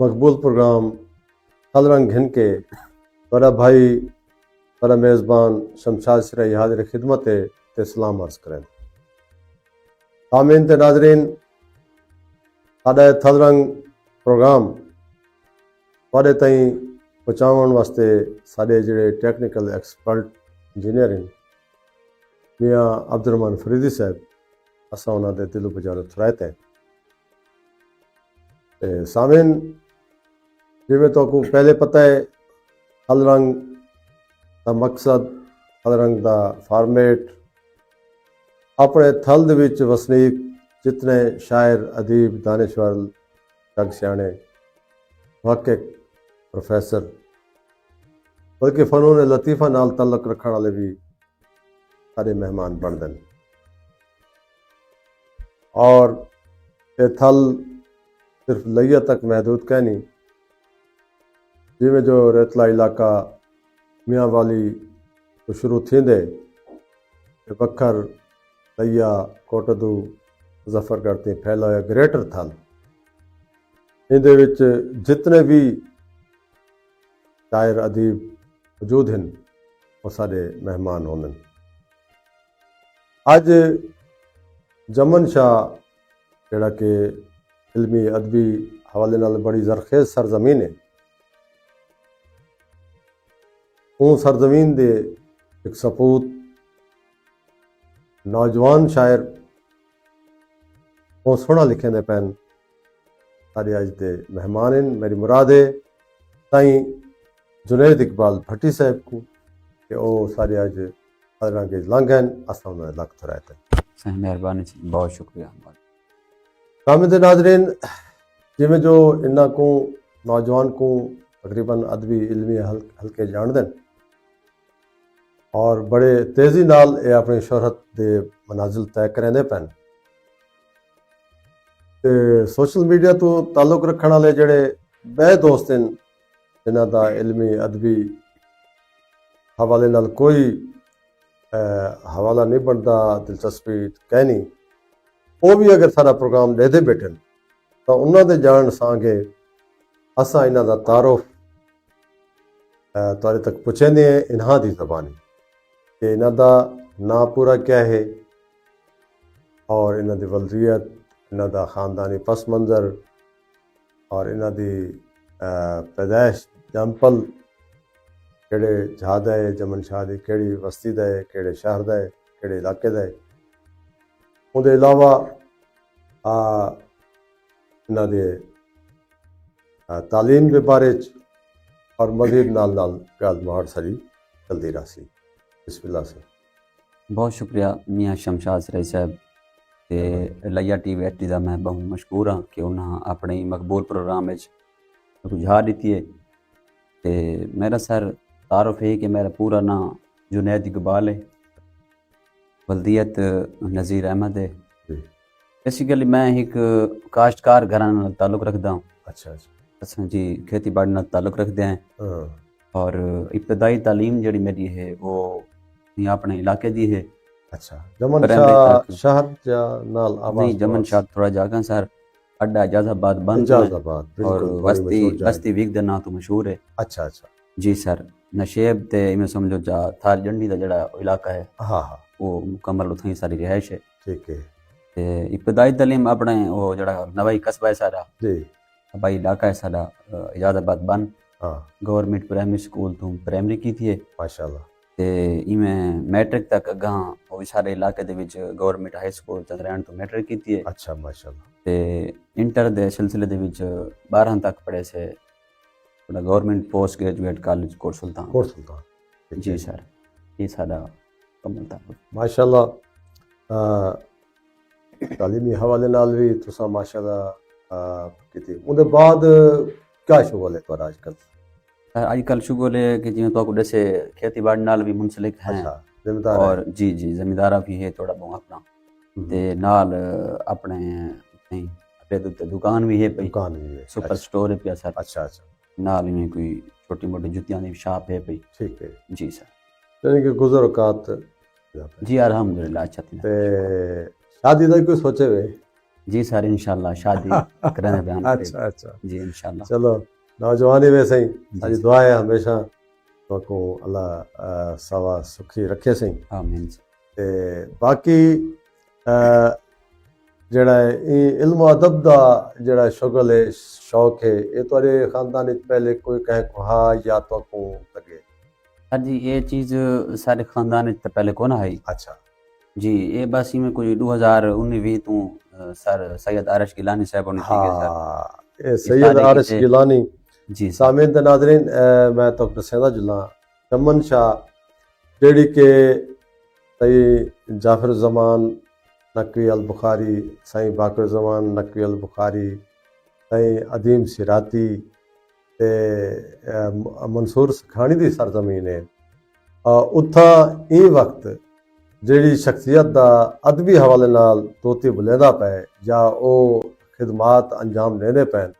ਮਕਬੂਲ ਪ੍ਰੋਗਰਾਮ ਹਲ ਰੰਗ ਘਿਨ ਕੇ ਤੁਹਾਡਾ ਭਾਈ ਤੁਹਾਡਾ ਮੇਜ਼ਬਾਨ ਸ਼ਮਸ਼ਾਦ ਸਿਰਾਈ ਹਾਜ਼ਰ ਖਿਦਮਤ ਹੈ ਤੇ ਸਲਾਮ ਅਰਜ਼ ਕਰਾਂ। ਆਮੀਨ ਤੇ ਨਾਜ਼ਰੀਨ, ਸਾਡਾ ਹਲ ਰੰਗ ਪ੍ਰੋਗਰਾਮ ਤੁਹਾਡੇ ਤਾਈਂ ਪਹੁੰਚਾਉਣ ਵਾਸਤੇ ਸਾਡੇ ਜਿਹੜੇ ਟੈਕਨੀਕਲ ਐਕਸਪਰਟ ਇੰਜੀਨੀਅਰਿੰਗ ਮੀਆਂ ਅਬਦੁਰਰਹਿਮਾਨ ਫਰੀਦੀ ਸਾਹਿਬ ਅਸਾਂ ਉਹਨਾਂ ਦੇ ਦਿਲੋਂ ਬਜਾਰੋਂ ਥਰਾਇਤ ਹੈ। ਤੇ ਸਾਮੀਨ, ਜਿਵੇਂ ਤੁਹਾਨੂੰ ਪਹਿਲੇ ਪਤਾ ਹੈ, ਹਲ ਰੰਗ ਦਾ ਮਕਸਦ, ਹਲ ਰੰਗ ਦਾ ਫਾਰਮੇਟ ਆਪਣੇ ਥਲ ਦੇ ਵਿੱਚ ਵਸਨੀਕ ਜਿਤਨੇ ਸ਼ਾਇਰ, ਅਦੀਬ, ਦਾਨਿਸ਼ਵਰ, ਜਗ ਸਿਆਣੇ, ਮੁਹੱਕਿਕ, ਪ੍ਰੋਫੈਸਰ, ਬਲਕਿ ਫਨੂਨ ਲਤੀਫਾ ਨਾਲ ਤਾਲੁਕ ਰੱਖਣ ਵਾਲੇ ਵੀ ਸਾਰੇ ਮਹਿਮਾਨ ਬਣਦੇ ਨੇ। اور یہ تھل صرف لیا تک محدود کہ نہیں، جی میں جو ریتلا علاقہ میاں والی تو شروع تھی دے بکھر لیا کوٹدو ظفر کرتے پھیلا ہوا گریٹر تھل، اندے وچ جتنے بھی شاعر ادیب موجود ہیں وہ سارے مہمان ہوندے۔ اج جمن شاہ جڑا کہ علمی ادبی حوالے نال بڑی زرخیز سرزمین ہے، وہ سرزمین دے ایک سپوت نوجوان شاعر وہ سونا لکھیں دے پین سارے اج دے مہمان ہیں۔ میری مراد ہے تائیں جنید اقبال بھٹی صاحب کو کہ وہ سارے اج حضران کے لنگ ہیں، اساں انہاں دے لگ تھرائے تے مہربانی، بہت شکریہ۔ سامعین تے ناظرین، جی میں جو انہاں کو نوجوان کو تقریباً ادبی علمی ہلکے جان دیں اور بڑے تیزی نال اے اپنی شہرت دے منازل طے کریں دے پین تے سوشل میڈیا تو تعلق رکھن والے جڑے بے دوست ہیں جنہاں دا علمی ادبی حوالے نال کوئی حوالہ نہیں بنتا، دلچسپی کہنی، وہ بھی اگر سارا پروگرام دے دے بیٹھن تو انہاں دے جان سانگے اساں انہاں دا تعارف تواڈے تک پہنچاندے ہیں انہاں دی زبانی کہ انہاں دا نام پورا کیا ہے اور انہاں دی ولدیت، انہاں دا خاندانی پس منظر اور انہاں دی پیدائش جمپل کہڑے جہاں دا ہے، جمن شاہ دی کہڑی بستی دا ہے، کہڑے شہر دا ہے، کہڑے علاقے دا ہے، ان دے علاوہ انہاں دے تعلیم دے بارے اور مزید نال نال گل مہار ساری چلتی رہا سی۔ بسم اللہ سے بہت شکریہ میاں شمشاد سرائی صاحب تے لیا ٹی وی HD دا میں بہت مشکور ہاں کہ انہاں اپنے مقبول پروگرام وچ رجھا دیتی ہے۔ تے میرا سر تعارف ہے کہ میرا پورا نام جنید اقبال ہے، ولدیت نذیر احمد ہے۔ بیسیکلی میں ایک کاشتکار گھرانے نال تعلق رکھدا ہوں۔ اچھا اچھا اساں جی کھیتی باڑی نال تعلق رکھتے ہیں اور ابتدائی تعلیم جڑی میری ہے وہ اپنے علاقے دی ہے۔ اچھا، جمن شاہ شہر یا نال آباد؟ نہیں، جمن شاہ تھوڑا جاگا سر، اڈا اجاز آباد بند اجاز آباد اور وسطی ویگ دے نام تو مشہور ہے۔ اچھا اچھا جی سر، نشیب تے میں سمجھو جا تھال جنڈی دا جڑا علاقہ ہے ہاں ہاں وہ مکمل اتھیں ساری رہائش ہے۔ ٹھیک ہے۔ تے ابتدائی تعلیم اپنے وہ جڑا نوائی قصبہ ہے سارا، جی آبائی علاقہ ہے سارا اجاز آباد بند، ہاں، گورنمنٹ پرائمری سکول تو پرائمری کی تھی ہے۔ ماشاءاللہ۔ تے میں میٹرک تک اگاں وہ سارے علاقے دے وچ گورنمنٹ ہائی سکول چندرین تو میٹرک کی تھی ہے۔ اچھا ماشاءاللہ۔ تے انٹر دے سلسلے دے وچ 12 تک پڑھے سے گورنمنٹ پوسٹ گریجویٹ کالج کوٹ سلطان۔ کوٹ سلطان، جی سر، یہ سارا کمل تھا۔ ماشاءاللہ۔ تعلیمی حوالے نال بھی تساں ماشاءاللہ کیتی، اون دے بعد کیا شغل ہے تہاڈا اج کل؟ اج کل شغل ہے کہ جی تو جیسے کھیتی باڑی نال بھی منسلک ہیں اچھا، ذمہ دار اور جی جی زمیندارہ بھی ہے تھوڑا بہت اپنا، تے نال اپنے دکان بھی ہے پئی، دکان بھی ہے، سپر سٹور ہے پیا سر، اچھا اچھا، نال میں کوئی چھوٹی موٹی جتیاں دی شاپ ہے پئی۔ ٹھیک ہے، جی سر، یعنی کہ گزر اوقات جی الحمدللہ اچھا تھی۔ تے شادی دا کوئی سوچے ہوئے؟ جی سر انشاءاللہ شادی کرنے بیان اچھا اچھا جی انشاءاللہ چلو نوجوانی میں صحیح جی ساری دعا ہے ہمیشہ تو کو اللہ سوا سکھی رکھے صحیح آمین تے باقی جڑا ہے علم و ادب دا جڑا شغل ہے شوق ہے یہ تھوڑے خاندان وچ پہلے کوئی کہیں کو ہاں یا تو کو لگے؟ سر جی یہ چیز سارے خاندان تو پہلے کون آئی اچھا جی یہ بس میں کوئی 2019 تو سر سید عارش گیلانی صاحب ہونے ٹھیک ہے سر ہاں یہ سید عارش گیلانی جی سر سامعین تے ناظرین میں تو دسیندا جلا چمن شاہ جیڑی کہ سید جعفر زمان نقوی البخاری سائیں باقر زمان نقوی البخاری سائیں عدیم سراتی تے منصور سکھانی دی سرزمین ہے اتھا ای وقت جیڑی شخصیت دا ادبی حوالے نال توتی بلیندہ پے یا او خدمات انجام دینے پین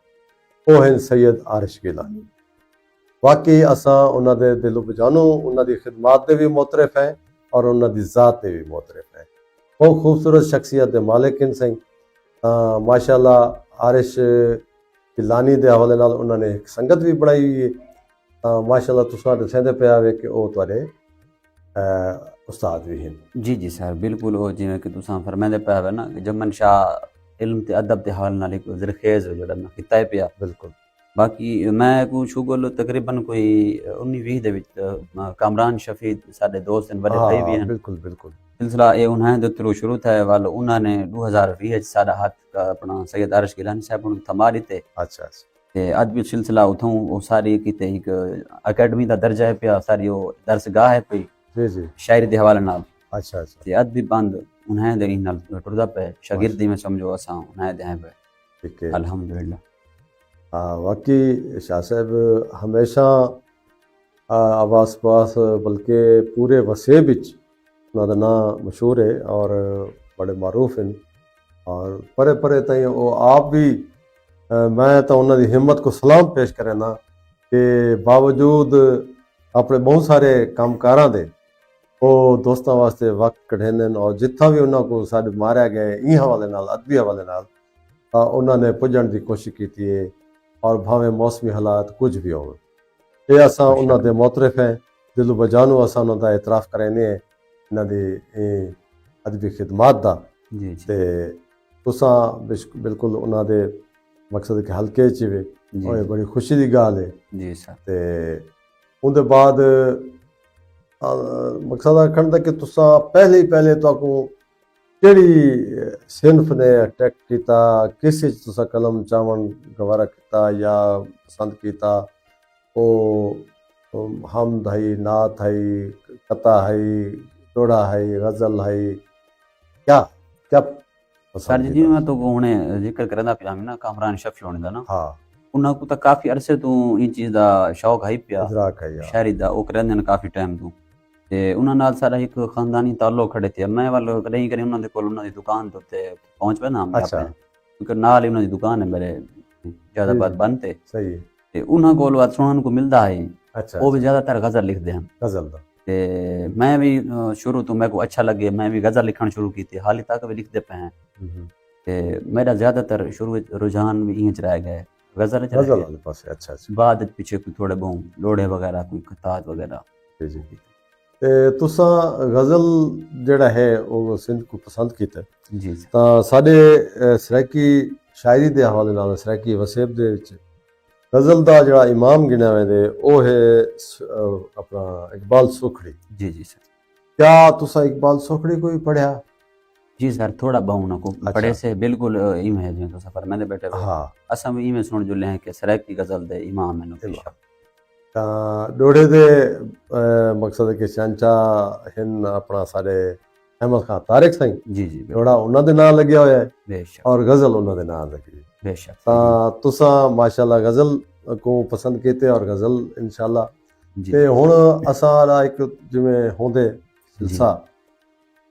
وہ ہیں سید عارش گیلانی واقعی اساں انہاں دے دل و بجانو انہاں دی خدمات دے بھی معترف ہیں اور انہاں دی ذات دے بھی معترف ہیں وہ خوبصورت شخصیت دے مالک ہیں سائیں ماشاءاللہ عارش گیلانی دے حوالے نال انہوں نے ایک سنگت بھی بڑھائی ہوئی ہے ماشاءاللہ تساں دسیندے پیا ہوئے کہ او تواڈے استاد بھی ہیں جی جی سر بالکل وہ جی کہ تساں فرمیندے پیا ہوئے نا کہ جمن شاہ علم تے ادب دے حوالے نال ایک ذرخیز جڑا میں خطہ ہے پیا بالکل باقی میں کو شغل تقریباً کوئی 19-20 دے وچ کامران شفیع سارے دوست ہیں بڑے بھائی بھی ہیں بالکل بالکل سلسلہ یہ انہیں دے تھرو شروع تھا والا انہوں نے 2020 سارا ہاتھ کا اپنا سید عارش گیلانی صاحب نے تھما دیتے اچھا اچھا تے ادبی سلسلہ اتھوں وہ ساری کیتے ایک اکیڈمی دا درجہ ہے پیا ساری وہ درس گاہ ہے پئی جی جی شاعری دے حوالے نال اچھا اچھا تے ادبی بند انہیں دے نال ٹردا پے شاگردی میں سمجھو اساں انہیں دے ہیں پے ٹھیک ہے الحمدللہ ہاں واقعی شاہ صاحب ہمیشہ آواز پاس بلکہ پورے وسیع بچ انہوں کا نام مشہور ہے اور بڑے معروف ہیں اور پرے پرے تائیں وہ آپ بھی میں تو انہوں کی ہمت کو سلام پیش کریں نا کہ باوجود اپنے بہت سارے کام کاراں دے وہ دوستاں واسطے وقت کڈھیندے اور جتھا بھی انہوں کو ساڈے ماریا گئے این حوالے نال ادبی حوالے نال انہوں نے پجن کی کوشش کی ہے اور بھاویں موسمی حالات کچھ بھی ہو یہ اساں انہوں دے معترف ہیں دل و بجانو اساں انہوں دا اعتراف کرینے ہیں انہوں دی ادبی خدمات دا جی تے تساں بالکل انہوں دے مقصد کے حلقے چ وے اور یہ بڑی خوشی دی گال ہے جی سر تے ان دے بعد مقصد رکھن دا کہ تساں پہلے تو کو کیڑی صنف نے اٹیک کیتا کس وچ تساں قلم چاون گوارا کیتا یا پسند کیتا او حمد ہے نعت ہے قطع ہے ٹوڑا ہے غزل ہے کیا سر جی میں تو ہونے ذکر کرنا پیا نا کامران شفیع ہونے دا نا ہاں انہاں کو تا کافی عرصے تو این چیز دا شوق ہے پیا ادراک ہے شاعری دا او کرندے نے کافی ٹائم تو تے انہاں نال سارا ایک خاندانی تعلق کھڑے تھے میں والو کدی کدی انہاں دے کول انہاں دی دکان تے پہنچ پے نا میں اپنے کیونکہ نال انہاں دی دکان ہے میرے زیادہ بات بنتے صحیح تے انہاں کول وات سنن کو ملدا ہے اچھا وہ بھی زیادہ تر غزل لکھدے ہیں غزل دا تے میں بھی شروع تو میں کو اچھا لگے میں بھی غزل لکھنا شروع کیتی حال تک بھی لکھتے پے ہیں تے میرا زیادہ تر شروع رجحان بھی این چ رہ گئے غزل چ غزل والے پاسے اچھا اچھا بعد پیچھے کوئی تھوڑے بہت لوڑے وغیرہ کوئی خطات وغیرہ جی جی تے تساں غزل جڑا ہے وہ سندھ کو پسند کیتا جی تا ساڈے سرائکی شاعری دے حوالے نال سرائکی وسیب دے وچ غزل دا جڑا امام گنیا ویندے او ہے اپنا اقبال سوکھڑی جی جی سر کیا تساں اقبال سوکھڑی کو بھی پڑھیا؟ جی سر تھوڑا بہت نہ کو پڑھے سے بالکل ایم ہے جو سفر میں نے بیٹھے ہاں اساں بھی ایم سن جو لیں کہ سرائکی غزل دے امام ہیں نو تا ڈوڑے دے مقصد کہ چانچا ہن اپنا سارے احمد خان طارق سائیں جی جی ڈوڑا انہاں دے نام لگیا ہویا ہے بے شک اور غزل انہاں دے نام لگی بے شک تا تساں ماشاءاللہ غزل کو پسند کیتے اور غزل انشاءاللہ تے ہن اساں دا ایک جویں ہوندے سلسلہ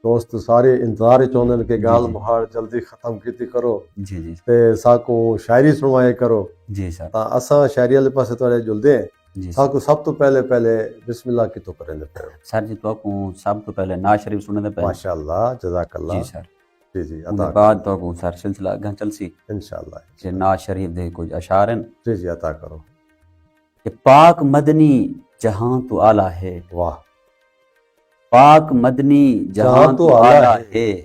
دوست سارے انتظار چاہتے کہ گال مہار جلدی ختم کیتی کرو جی جی تے ساکو شاعری سنوائے کرو جی سر تا اساں شاعری والے پاسے تھوڑے جلدے ہیں جی ساکو سب تو پہلے بسم اللہ کی تو کریں دے سر جی تو کو سب تو پہلے ناز شریف سننے دے پہلے ماشاءاللہ جزاک اللہ جی سر جی جی ان عطا بعد تو کو سر سلسلہ اگاں چلسی انشاءاللہ کہ ناز شریف دے کچھ اشعار ہیں جی جی عطا کرو کہ پاک مدنی جہاں تو آلہ ہے، واہ پاک مدنی جہاں جہاں تو تو آلہ آلہ ہے، ہے،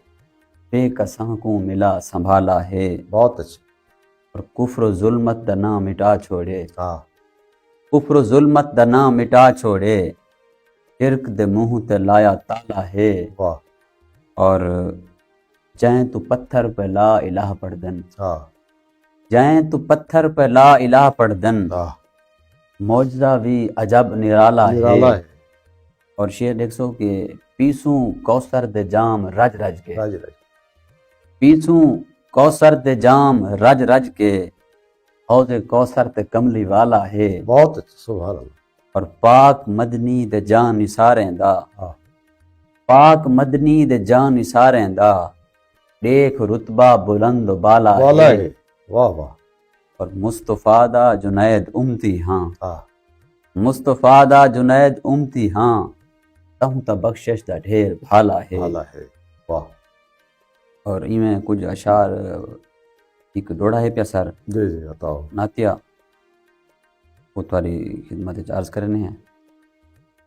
بے کساں کو ملا سنبھالا ہے، بہت اچھا اور کفر و ظلمت دا نام مٹا چھوڑے، ہاں کفر و ظلمت دا نام مٹا چھوڑے، شرک دے منہ تے لایا تالا ہے، واہ اور جائیں تو پتھر پہ لا الہ پڑھ دن، ہاں جائیں تو پتھر پہ لا الہ پڑھ دن، ہاں معجزہ بھی عجب نرالا ہے، نرالا ہے اور شعر دیکھ سو کہ پیسوں کوثر دے جام رج رج کے، راج راج پیسوں کوثر دے جام رج رج کے، حوض کوثر تے کملی والا ہے، بہت اچھا سبحان اللہ اور پاک مدنی دے جان نثاریں دا، ہاں پاک مدنی دے جان نثاریں دا، دیکھ رتبہ بلند و بالا والا ہے، ہے واہ واہ اور مصطفیٰ دا جنید امتی ہاں، ہاں مصطفیٰ دا جنید امتی ہاں، تہوں تا بخشش دا ڈھیر بھالا ہے، بھالا ہے واہ اور میں کچھ اشعار ایک ڈوڑا ہے پیا سر جی جی عطاؤ ناتیہ وہ تاری خدمت عرض کرنے ہیں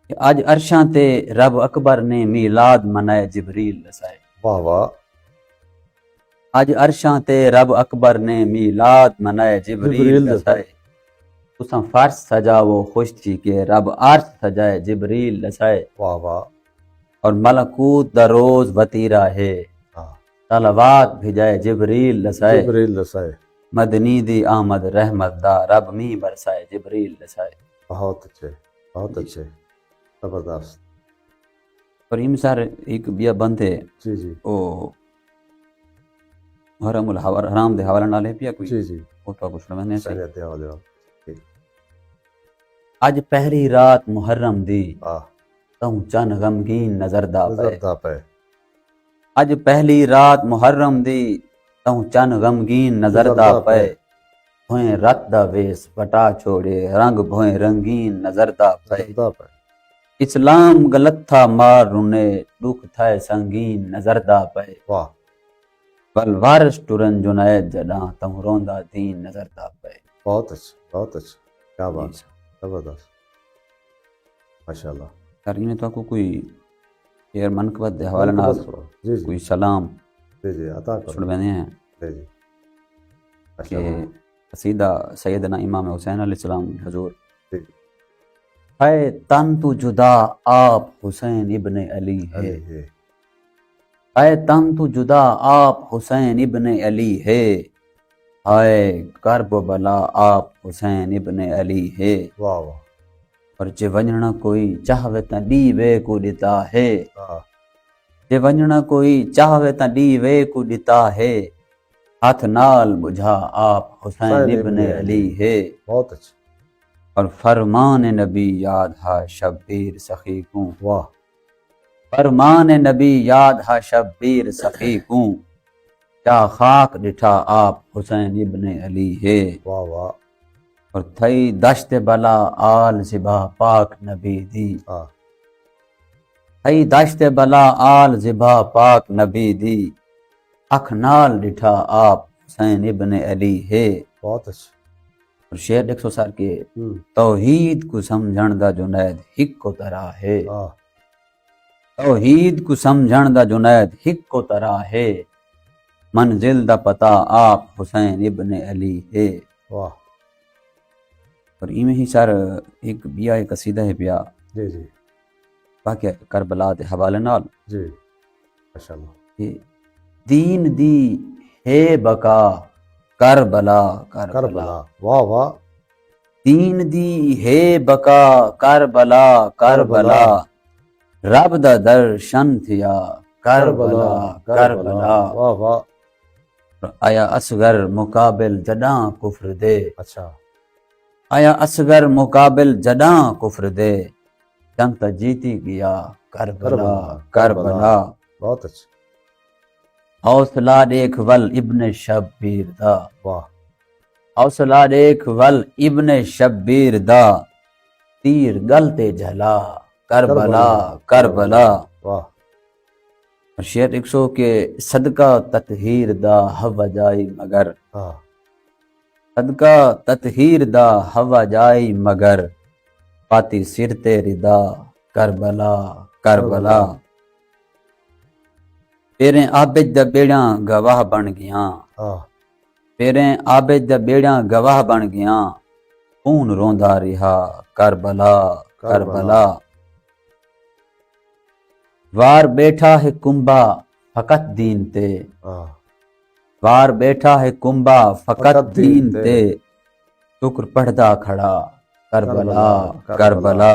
کہ آج عرشاں تے رب اکبر نے میلاد منائے جبریل لسائے، واہ واہ آج عرشاں تے رب اکبر نے میلاد منائے جبریل جبریل لسائے، تساں فرش سجاو خوش تھی کہ رب عرش سجائے جبریل لسائے، واہ واہ اور ملکوت دا روز وطیرہ ہے، ہاں صلوات بھیجائے جبریل لسائے، جبریل لسائے مدنی دی آمد رحمت دا رب می برسائے جبریل لسائے، بہت اچھے بہت اچھے زبردست اور یہ مثال ایک بیا بند ہے جی جی او حرم الحرام دے حوالہ نالے پیا کوئی جی جی وہ تو کچھ میں نے سی سہنے دیا والے ٹھیک اج پہلی رات محرم دی ہاں تہوں چن غمگین نظر دا نظر پے، دا پہ اج پہلی رات محرم دی تہوں چن غمگین نظر دا پے، بھوئیں رت دا ویس بٹا چھوڑے رنگ بھوئیں رنگین نظر دا پے، نظر دا پہ اسلام غلط تھا مار رونے دکھ تھائے سنگین نظر دا پے، واہ بل وارش ٹرن جنید جڑاں تہوں روندا دین نظر دا پے، بہت اچھا کیا جی بات سر۔ زبردست ماشاء اللہ سر میں تو کو کوئی شعر منقبت دے حوالے نال جی جی کوئی سلام جی جی عطا کرو چھڑ بنے ہیں جی جی ماشاء کہ اللہ قصیدہ سیدنا امام حسین علیہ السلام حضور جی ہے تن تو جدا آپ حسین ابن علی ہے، علی ہے ہے تن تو جدا آپ حسین ابن علی ہے، ہے کرب و بلا آپ حسین ابن علی ہے، واہ واہ اور جے ونجنا کوئی چاہوے تا ڈیوے کو ڈتا ہے، ہاں جے ونجنا کوئی چاہوے تا ڈیوے کو ڈتا ہے، ہاتھ نال بجھا آپ حسین ابن علی ہے، بہت اچھا اور فرمان نبی یاد ہا شبیر سخی کوں، واہ فرمان نبی یاد ہا شبیر سخی کوں، کیا خاک ڈٹھا آپ حسین ابن علی ہے، واہ واہ اور تھئی دشت بلا آل زبا پاک نبی دی، ہاں تھئی دشت بلا آل زبا پاک نبی دی، اکھ نال ڈٹھا آپ حسین ابن علی ہے، بہت اچھا اور شعر دیکھ سو سر کے ہوں توحید کو سمجھن دا جنید ہک کو طرح ہے، ہاں توحید کو سمجھن دا جنید ہک کو طرح ہے، منزل دا پتہ آپ حسین ابن علی ہے، واہ اور ایویں ہی سر ایک بیا ایک قصیدہ ہے پیا جی جی واقعہ کربلا دے حوالے نال جی ماشاء اللہ کہ دین دی ہے بقا کربلا کربلا کربلا واہ واہ دین دی ہے بقا کربلا کربلا رب دا درشن تھیا کربلا کربلا واہ واہ آیا اصغر مقابل جڈاں کفر دے، اچھا آیا اصغر مقابل جڈاں کفر دے، جنگ تا جیتی گیا کربلا کربلا، بہت اچھا حوصلہ دیکھ ول ابن شبیر دا، واہ حوصلہ دیکھ ول ابن شبیر دا، تیر گل تے جھلا کربلا کربلا، واہ اور شعر 100 کے صدقہ تطہیر دا ہوا جائی مگر، ہاں صدقہ تطہیر دا ہوا جائی مگر، پاتی سر تے ردا کربلا کربلا، پیریں عابد دا بیڑیاں گواہ بن گیاں، ہاں پیریں عابد دا بیڑیاں گواہ بن گیاں، خون روندا رہا کربلا کربلا، وار بیٹھا ہے کنبا فقط دین تے، ہاں وار بیٹھا ہے کنبا فقط دین تے، شکر پڑھدا کھڑا کربلا کربلا،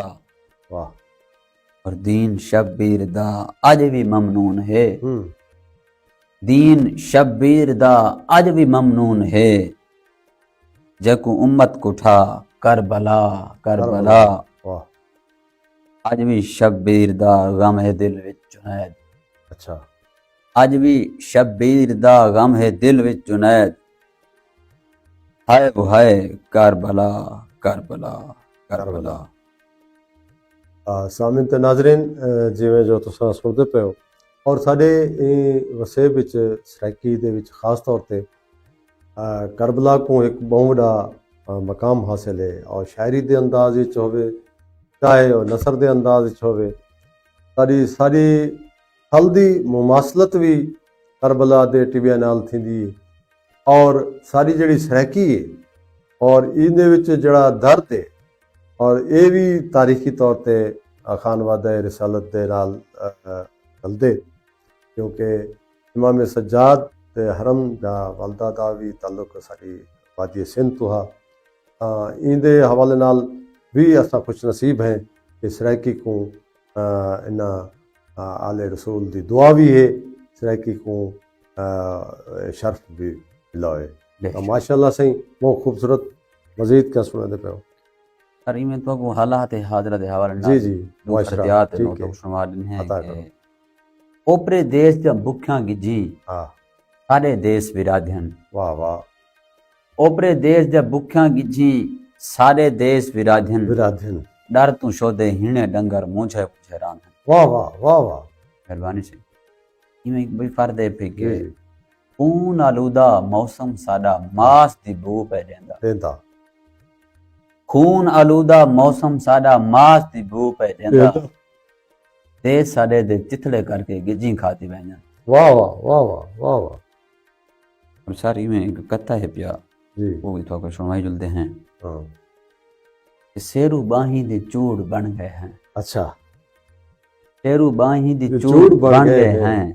واہ اور دین شبیر دا اج بھی ممنون ہے، ہوں دین شبیر دا اج بھی ممنون ہے، جکو امت کٹھا کربلا کربلا، واہ اج بھی شبیر دا غم ہے دل وچ جنید، اچھا اج بھی شبیر دا غم ہے دل وچ جنید، ہائے وہ ہائے کربلا کربلا کربلا۔ سامعین تے ناظرین جویں جو تساں سنتے پئے ہو اور ساڈے وسیع وچ سرائکی دے وچ خاص طور تے کربلا کو ایک بہت وڈا مقام حاصل ہے، اور شاعری دے انداز وچ ہوے چاہے اور نثر دے انداز وچ ہوے، ساری حل دی مماثلت بھی کربلا دے ٹبیاں نال تھیندی ہے، اور ساری جڑی سرائکی ہے اور ان دے وچ جڑا درد ہے، اور یہ بھی تاریخی طور تے خان وادہ رسالت دے نال چلدے، کیونکہ امام سجاد دے حرم دا والدہ دا بھی تعلق ساری وادی سندھ تو ہا، ان دے حوالے نال بھی اساں خوش نصیب ہیں کہ سرائکی کو انہاں آل رسول دی دعا بھی ہے، سرائکی کو شرف بھی ملا ہے، تو ماشاء اللہ صحیح بہت خوبصورت مزید کیا سنا دے پہ ہو۔ سر میں تو کو حالات حاضرہ دے حوالے جی جی معاشرات ٹھیک نو ہے شمار ہیں عطا کہ کرو۔ اوپرے دیس جا بکھیاں گجی ہاں سارے دیس ورادھن، واہ واہ اوپرے دیس جا بکھیاں گجی سارے دیس ورادھن، برادھن ڈر تو شودے ہینے ڈنگر مونجھے پوچھے راندھن۔ واہ واہ واہ واہ مہربانی سے میں ایک بڑی فرد ہے پہ کہ جی جی خون آلودہ موسم ساڈا ماس دی بو پہ دیندا، دیندا خون آلودہ موسم ساڈا ماس دی بو پہ دیندا، دیس ساڈے دے چتھڑے کر کے گجیں کھاتی بہنجن۔ واہ واہ واہ واہ واہ واہ اور ساری میں ایک کتھا ہے پیا جی وہ بھی تو سنوائی جلدے ہیں ہاں کہ سیرو باہیں دے چوڑ بن گئے ہیں، اچھا سیرو باہیں دی جو چوڑ بن گئے ہیں،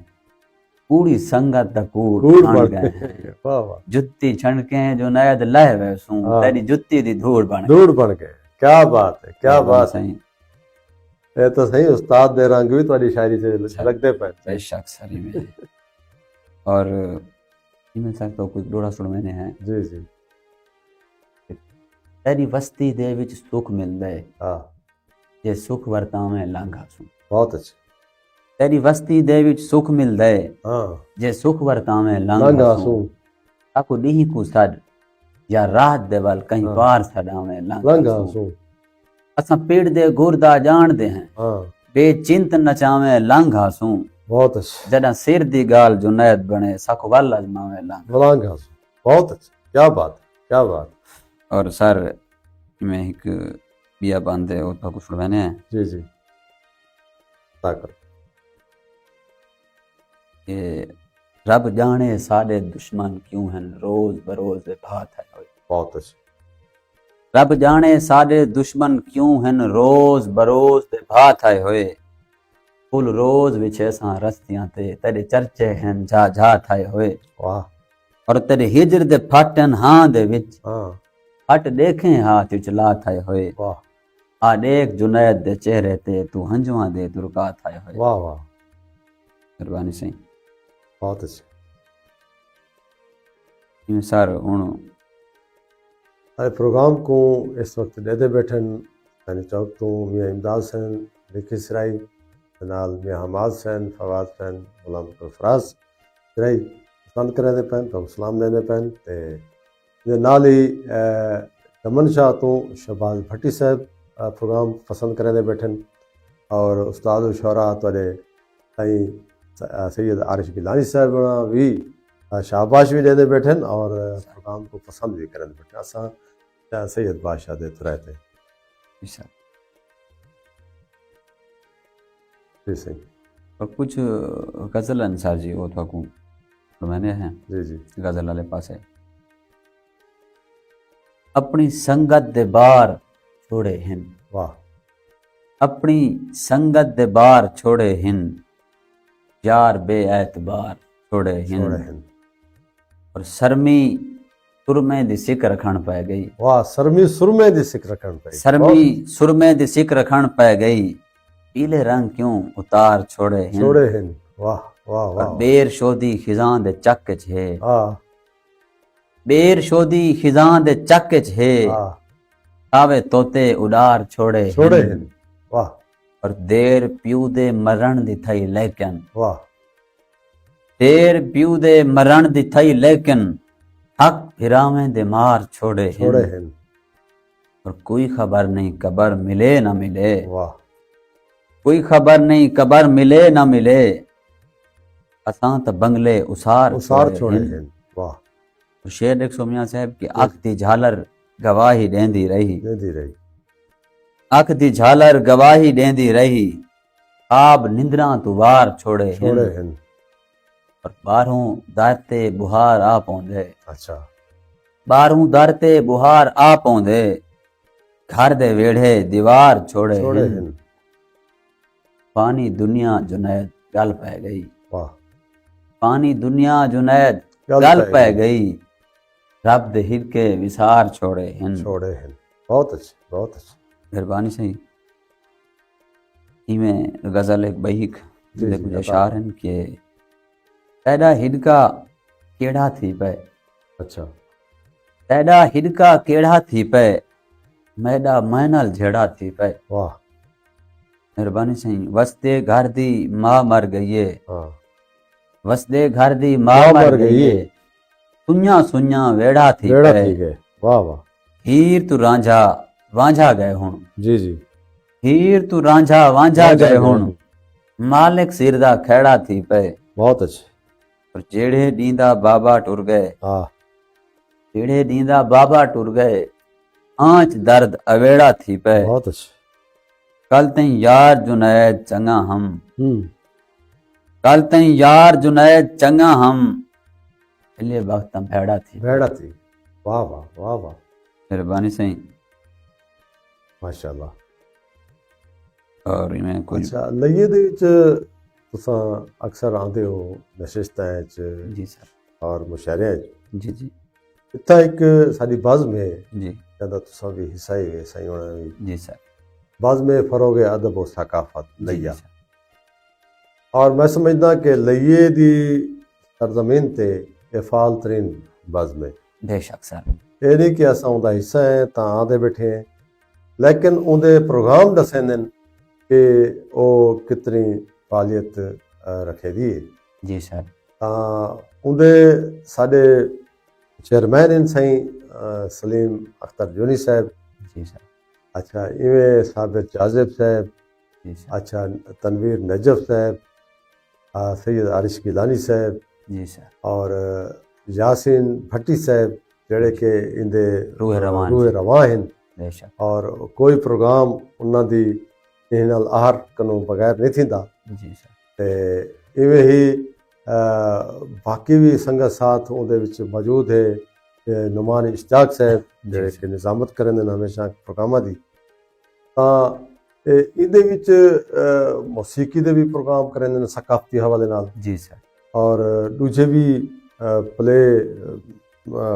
کوڑی سنگت دا کوڑ کوڑ بن بن گئے ہیں، گئے واہ واہ جتی چھنکیں جو نیاد لہ ویسوں ہاں۔ تیری جتی دی دھوڑ بن گئے۔ دور بن گئے، کیا بات ہے کیا بات ہے، صحیح یہ تو صحیح استاد دے رنگ بھی تھوڑی شاعری سے لگتے پہ بے شک ساری میں ہے۔ اور میں سکتا کوئی ڈوڑا سڑ میں نے ہے جی جی تیری وستی دے وچ سکھ ملدا ہے ہاں جے سکھ ورتاں میں لانگا سوں، بہت اچھا تیری وستی دے وچ سکھ ملدا ہے ہاں جے سکھ ورتاں میں لانگا لانگا سوں سوں، اکو ڈیہی کو سڈ یا رات دے ول کہیں ہاں۔ پار سڈاں میں لانگا لانگا سوں، سوں اساں پیڑ دے گردا جان دے ہیں ہاں بے چنت نچاویں لانگا سوں، بہت اچھا جڑا سر دی گال جنید بنے سکھ ول ازماویں لانگا۔ لانگا سوں بہت اچھا، کیا بات ہے کیا بات ہے۔ اور سر میں ایک بیا باندھے اور تو کچھ میں نے جی جی طاقت کہ رب جانے ساڈے دشمن کیوں ہیں روز بروز دے بھات ہے ہوئے، بہت اچھا رب جانے ساڈے دشمن کیوں ہیں روز بروز دے بھات آئے ہوئے، پل روز وچھے ساں رستیاں تے تیرے چرچے ہیں جا جا تھائے ہوئے، واہ اور تیرے ہجر دے پھٹن ہاں دے وچ ہاں پھٹ دیکھیں ہاتھ چلا تھائے ہوئے، واہ آ دیکھ جنید دے چہرے تے تو ہنجواں دے درکا تھائے ہوئے۔ واہ واہ مہربانی سے بہت اچھا۔ سر ہوں پروگرام کو اس وقت ڈیدے بیٹھن یعنی چوک تو میاں امداد سین لکھی سرائی نال میاں حماد سین فواد سین غلام فراز سرائی پسند کریں دے پہن تو سلام دینے پہن تے نال ہی دمن شاہ تو شہباز بھٹی صاحب پروگرام پسند کریں دے بیٹھن، اور استاد و شعراء تھوڑے تائیں سید عارش گیلانی صاحب بھی شاباش بھی دے بیٹھے اور پروگرام کو پسند بھی کریں بیٹھے اساں سید بادشاہ دے ترائے تھے جی سر جی سنگھ اور کچھ غزل انصار جی وہ تو کو میں نے ہیں جی جی غزل والے پاس ہے اپنی سنگت دے بار چھوڑے ہن واہ اپنی سنگت دے بار چھوڑے ہن یار بے اعتبار چھوڑے چھوڑے ہن ہیں اور سرمی سرمے دی سکھ رکھن پہ گئی واہ سرمی سرمے دی سکھ رکھن پئی سرمی سرمے دی سکھ رکھن پہ گئی پیلے رنگ کیوں اتار چھوڑے ہن چھوڑے ہیں واہ واہ اور واہ بیر شودی خزاں دے چک چ ہے ہاں بیر شودی خزاں دے چک چ ہے ہاں آوے توتے اڈار چھوڑے چھوڑے ہیں واہ اور دیر پیو دے مرن دی تھئی لیکن واہ دیر پیو دے مرن دی تھئی لیکن حق پھراویں دے مار چھوڑے چھوڑے ہیں ہیں اور کوئی خبر نہیں قبر ملے نہ ملے واہ کوئی خبر نہیں قبر ملے نہ ملے اساں تا بنگلے اسار چھوڑے ہیں واہ شیر ایک سو میاں صاحب کی اکھ دی جھالر گواہی دیندی رہی دیندی رہی اکھ دی جھالر گواہی دیندی رہی خواب نندراں تو وار چھوڑے چھوڑے ہیں ہیں اور باہروں دارتے بہار آ پوندے اچھا باہروں دارتے بہار آ پوندے گھر دے ویڑھے دیوار چھوڑے چھوڑے ہیں ہیں پانی دنیا جنید گل پہ گئی واہ پانی دنیا جنید گل پہ گئی رب دے ہر کے وسار چھوڑے ہیں چھوڑے ہیں بہت اچھے بہت اچھے مہربانی صحیح میں غزل ایک بہیک جی دے جی، کچھ عطا۔ اشعار ہیں کہ تیڈا ہدکا کیڑا تھی پے اچھا تیڈا ہدکا کیڑا تھی پے میڈا مینل جھیڑا تھی پے واہ مہربانی صحیح وسدے گھر دی ماں مر گئیے ہاں وسدے گھر دی ماں مر گئیے سنیا سنیا ویڑا تھی بیڑا پے تھی گئے واہ واہ ہیر تو رانجھا وانجھا گئے ہون جی جی ہیر تو رانجھا وانجھا گئے ہون مالک سیر دا کھیڑا تھی پے بہت اچھے اور جیڑے ڈیندا بابا ٹر گئے ہاں جیڑے ڈیندا بابا ٹر گئے آنچ درد اویڑا تھی پے بہت اچھے کل تیں یار جنید چنگا ہم ہوں کل تیں یار جنید چنگا ہم پہلے وقت ہم بھیڑا تھی بیڑا تھی واہ واہ واہ واہ مہربانی صحیح ماشاء اللہ اور میں کچھ اچھا لئیے دے وچ تساں اکثر آندے ہو نشستاں وچ جی سر اور مشاعرے وچ جی جی اتھا ایک ساری بزم ہے جی جہاں تساں بھی حصہ ہی سائیں ہونا بھی جی سر بزم فروغ ادب و ثقافت جی لیا سر اور میں سمجھدا کہ لئیے دی سرزمین تے یہ فعال ترین بزم ہے بے شک سر یہ نہیں کہ اساں اوندا حصہ ہیں تاں آندے بیٹھے ہیں لیکن اوندے پروگرام دسیندے کہ وہ کتنی فعالیت رکھے دی ہے جی سر تاں اوندے ساڈے چیئرمین ہیں سائیں سلیم اختر جونی صاحب جی سر اچھا ایویں ثابت جازب صاحب جی سر اچھا تنویر نجف صاحب سید عارش گیلانی صاحب جی سر اور یاسین بھٹی صاحب جڑے کہ اندے روح رواں روح رواں ہیں بے شک اور کوئی پروگرام انہاں دی انہاں نال آہر کنوں بغیر نہیں تھیندا جی سر تے ایویں ہی باقی بھی سنگت ساتھ اندے وچ موجود ہے نعمان اشتیاق صاحب جڑے کہ نظامت کرن دے ہمیشہ پروگراماں دی تاں اندے وچ موسیقی دے بھی پروگرام کرن دے ثقافتی حوالے نال جی سر اور دوجے بھی پلے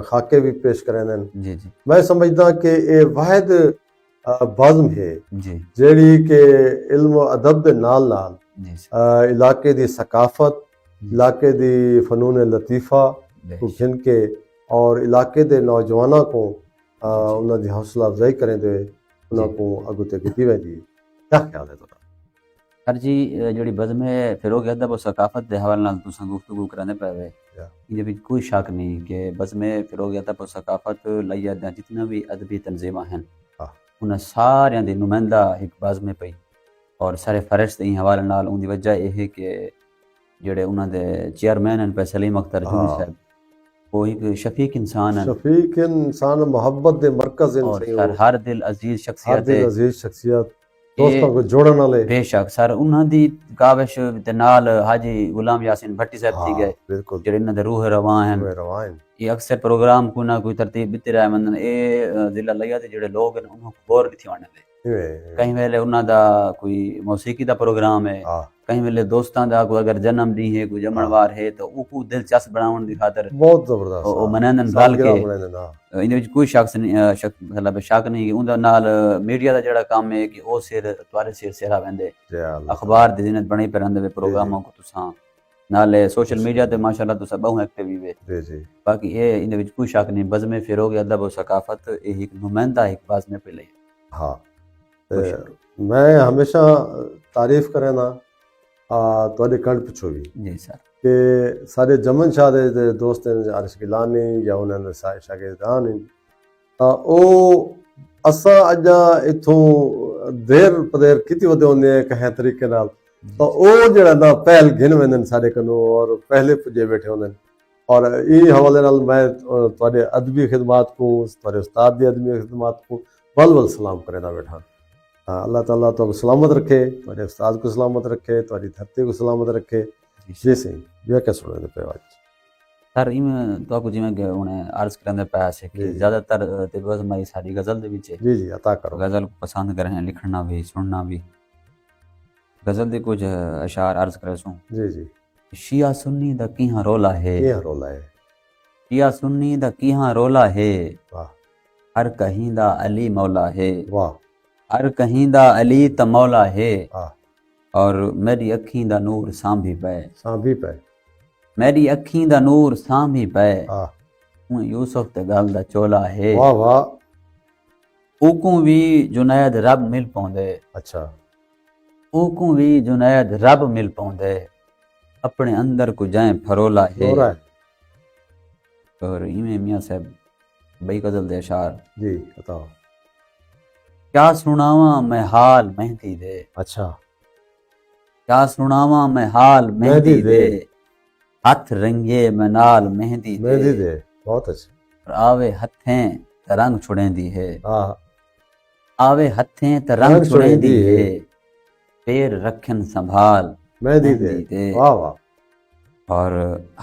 خاکے بھی پیش کرن دے جی جی میں سمجھدا کہ اے واحد بزم ہے جی جیڑی کہ علم و ادب دے نال نال جی سر علاقے دی ثقافت علاقے دی فنون لطیفہ بے کو شک گھن کے اور علاقے دے نوجوانوں کو انہاں دی حوصلہ افزائی کریں دے انہاں کو اگو تے کیتی ویندی ہے کیا خیال ہے تہاڈا سر جی جڑی بزم ہے فروغ ادب و ثقافت دے حوالے نال تساں گفتگو کرنے پے وے یہ بھی کوئی شک نہیں کہ بزم فروغ ادب و ثقافت لیا دا جتنا بھی ادبی تنظیماں ہیں انہاں ساریاں دی نمائندہ ایک بزم پئی اور سارے فرش دے حوالے نال ان دی وجہ یہ ہے کہ جڑے انہاں دے چیئرمین ہیں پہ سلیم اختر جونی صاحب، وہ ایک شفیق انسان ہیں شفیق انسان محبت دے مرکز اور ہیں، سر ہر دل عزیز ہر شخصیت دل ہے عزیز شخصیت، دوستوں کو جوڑن والے. بے شک سر انہاں دی کاوش دے نال حاجی غلام یاسین بھٹی صاحب تھی گئے بالکل جڑے انہاں دے روح رواں ہیں. روائن یہ اکثر پروگرام کو نہ کوئی ترتیب دیتے رہے مندن اے ضلع لیا دے جڑے لوگ ہیں انہوں کو غور بھی تھی آنے دے. کہیں ویلے انہاں دا کوئی موسیقی دا پروگرام ہے، کہیں ویلے دوستاں دا کوئی اگر جنم ڈی ہے کوئی جمن وار ہے تو او کو دلچسپ بناون دی خاطر بہت زبردست او منندن رل کے ان وچ کوئی شخص نہیں مطلب شک نہیں کہ اون دا نال میڈیا دا جڑا کام ہے کہ او سر توارے سر سیرا ویندے اخبار دی زینت بنی پرندے پروگراموں کو تساں نالے سوشل میڈیا تے ماشاءاللہ تساں بہوں ایکٹیو وی وے. باقی اے ان وچ کوئی شک نہیں بزم فروغ ادب و ثقافت ایک نمائندہ ایک بازم پہ لئی. ہاں میں ہمیشہ تعریف کریں نا تواڈے کنڈ پچھو بھی جی سر کہ سارے جمن شاہ دے دوست ہیں عارش گیلانی یا انہاں دے شاگردان ہیں او اساں اجا ایتھوں دیر پدیر کیتی ودے ہوندے ہیں کہیں طریقے نال تو او جڑا نا پہل گھن ویندن سارے کنوں اور پہلے پجے بیٹھے ہوندے. اور ای حوالے نال میں تواڈے ادبی خدمات کو تواڈے استاد دی ادبی خدمات کو بل سلام کرنا بیٹھا. اللہ تعالیٰ تو سلامت رکھے، تواڈے استاد کو سلامت رکھے، تواڈی دھرتی کو سلامت رکھے. جی سی یہ کیا سننے دے پے آج سر تو کو جویں کہ انہیں عرض کرنے پیا ہے کہ زیادہ تر تلوز مائی ساری غزل دے وچ جی جی عطا کرو. غزل کو پسند کریں لکھنا بھی سننا بھی. غزل دے کچھ اشعار عرض کرے سوں. جی جی شیعہ سنی دا کیہاں رولا ہے، کیہاں رولا ہے، شیعہ سنی دا کیہاں رولا ہے، واہ ہر کہیں دا علی مولا ہے، واہ ہر کہیں دا علی تا مولا ہے، واہ اور میری اکھیں دا نور سانبھی پے، سانبھی پے، میری اکھیں دا نور سانبھی پے، واہ یوسف تے گل دا چولا ہے، واہ واہ. اوکوں بھی جنید رب مل پوندے، اچھا اوکوں بھی جنید رب مل پوندے، اپنے اندر کو جائیں پھرولا ہے. اور ایویں میاں صاحب بئی غزل دے اشعار جی بتاؤ. کیا سناواں میں حال مہندی دے، اچھا کیا سناواں میں حال مہندی دے، ہاتھ رنگے میں نال مہندی دے. بہت اچھا. اور آوے ہتھیں تے رنگ چھڑیندی ہے، ہاں آوے ہتھیں تے رنگ چھڑیندی ہے، پیر رکھن سنبھال مہندی دے. واہ واہ. اور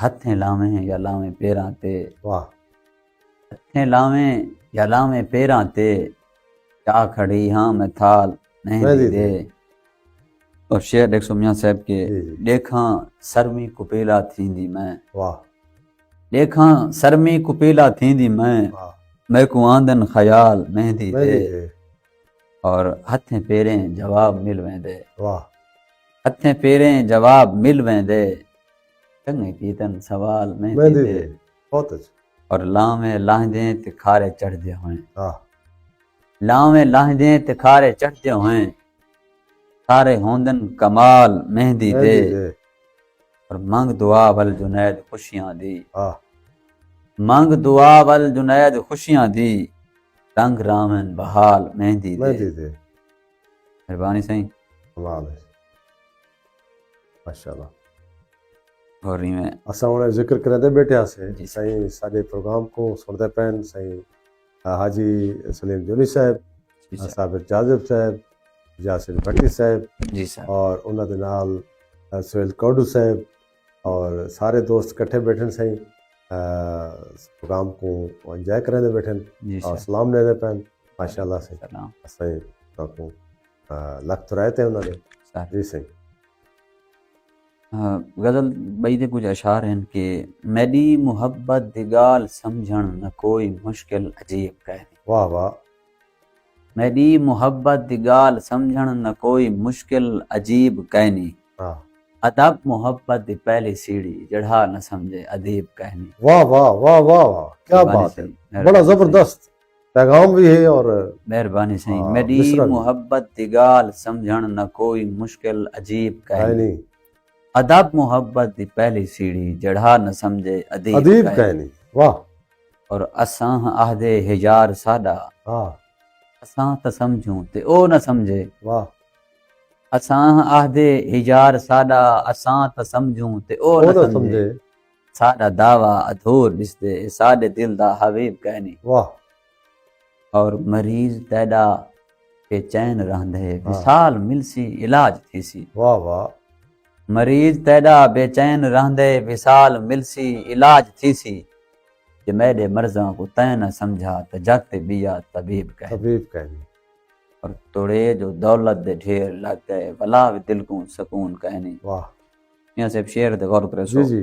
ہتھیں لاویں یا لاویں پیراں تے، واہ ہتھیں لاویں یا لاویں پیراں تے، چا کھڑی ہاں میں تھال مہندی دے. اور شعر ایک سو میاں صاحب کے دیکھاں سرمی کپیلا تھیندی میں، واہ دیکھاں سرمی کپیلا تھیندی میں کو آندن خیال مہندی دے. اور ہتھیں پیریں جواب مل ویندے، واہ ہتھیں پیریں جواب مل ویندے، چنگے کیتن سوال مہندی دے. بہت اچھا. اور لاویں لاہدیں تے کھارے چڑھ دے ہوئیں، ہاں لاویں لاہدیں تے کھارے چڑھ دے ہوئیں، سارے ہوندن کمال مہندی دے. اور منگ دعا ول جنید خوشیاں دی، منگ دعا ول جنید خوشیاں دی، رنگ رامن بحال مہندی دے. مہربانی سائیں. ماشاءاللہ. اور میں اساں انہیں ذکر کریں دے بیٹھے سے سائیں سارے پروگرام کو سنتے پہن سائیں حاجی سلیم جونی صاحب، صابر جاذب صاحب، یاسر بھٹی صاحب جی صاحب، اور انہوں دے نال سہیل کوڈو صاحب اور سارے دوست کٹھے بیٹھن سائیں پروگرام کو انجوائے کریں دے بیٹھن اور سلام لے دے پہن. ماشاءاللہ سے سائیں کو لکھ تو رہے تھے انہوں نے. جی سائیں. غزل بئی دے کچھ اشعار ہیں کہ میری محبت دگال سمجھن نہ کوئی مشکل عجیب کہنی. واہ واہ. میری محبت دگال سمجھن نہ کوئی مشکل عجیب کہنی، ادب محبت دی پہلی سیڑھی جڑھا نہ سمجھے ادیب کہنی. واہ واہ واہ واہ واہ کیا بات ہے، بڑا زبردست پیغام بھی ہے. اور مہربانی سائیں. میری محبت دگال سمجھن نہ کوئی مشکل عجیب کہنی، ادب محبت دی پہلی سیڑھی جڑھا نہ سمجھے ادیب کہنی. واہ. اور اساں عہدے ہجار ساڈا، اساں تا سمجھوں تے او نہ سمجھے. واہ. اساں آہدے ہجار ساڈا اساں تا سمجھوں تے او وہ نہ نہ سمجھے سمجھے. ساڈا دعویٰ ادھور بسدے ساڈے دل دا حبیب کہنی واہ اور مریض تیڈا بے چین رہندے ہاں. وصال ملسی علاج تھیسی واہ واہ. مریض تیڈا بے چین رہندے وصال ملسی علاج تھیسی کہ میرے مرضاں کو تین نہ سمجھا تے جگتے بیا طبیب کہنی طبیب کہنی. اور توڑے جو دولت دے ڈھیر لگ گئے ولا بھی دل کو سکون کہنی. واہ. یہاں سے شعر دے غور کرے سو جی جی.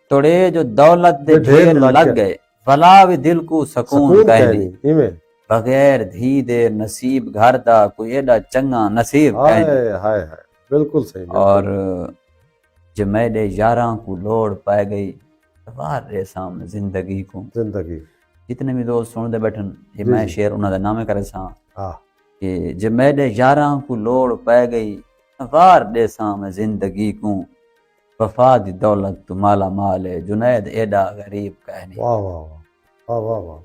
توڑے جو دولت دے ڈھیر لگ گئے ولا بھی دل کو سکون کہنی ایویں. بغیر دھی دے نصیب گھر دا کوئی ایڈا چنگا نصیب کہنی. ہائے ہائے ہائے. بالکل صحیح. بالکل. اور جو میرے یاراں کو لوڑ پائے گئی وار رے سامنے زندگی کو زندگی. جتنے بھی دوست سن دے بیٹھن یہ جی میں جی. شعر انہاں دا نامے کرے ساں ہاں. کہ جو میرے یاراں کو لوڑ پائے گئی وار دے سامنے زندگی کو وفا دی دولت تو مالا مال ہے جنید ایڈا غریب کہنی. واہ واہ واہ. واہ واہ واہ.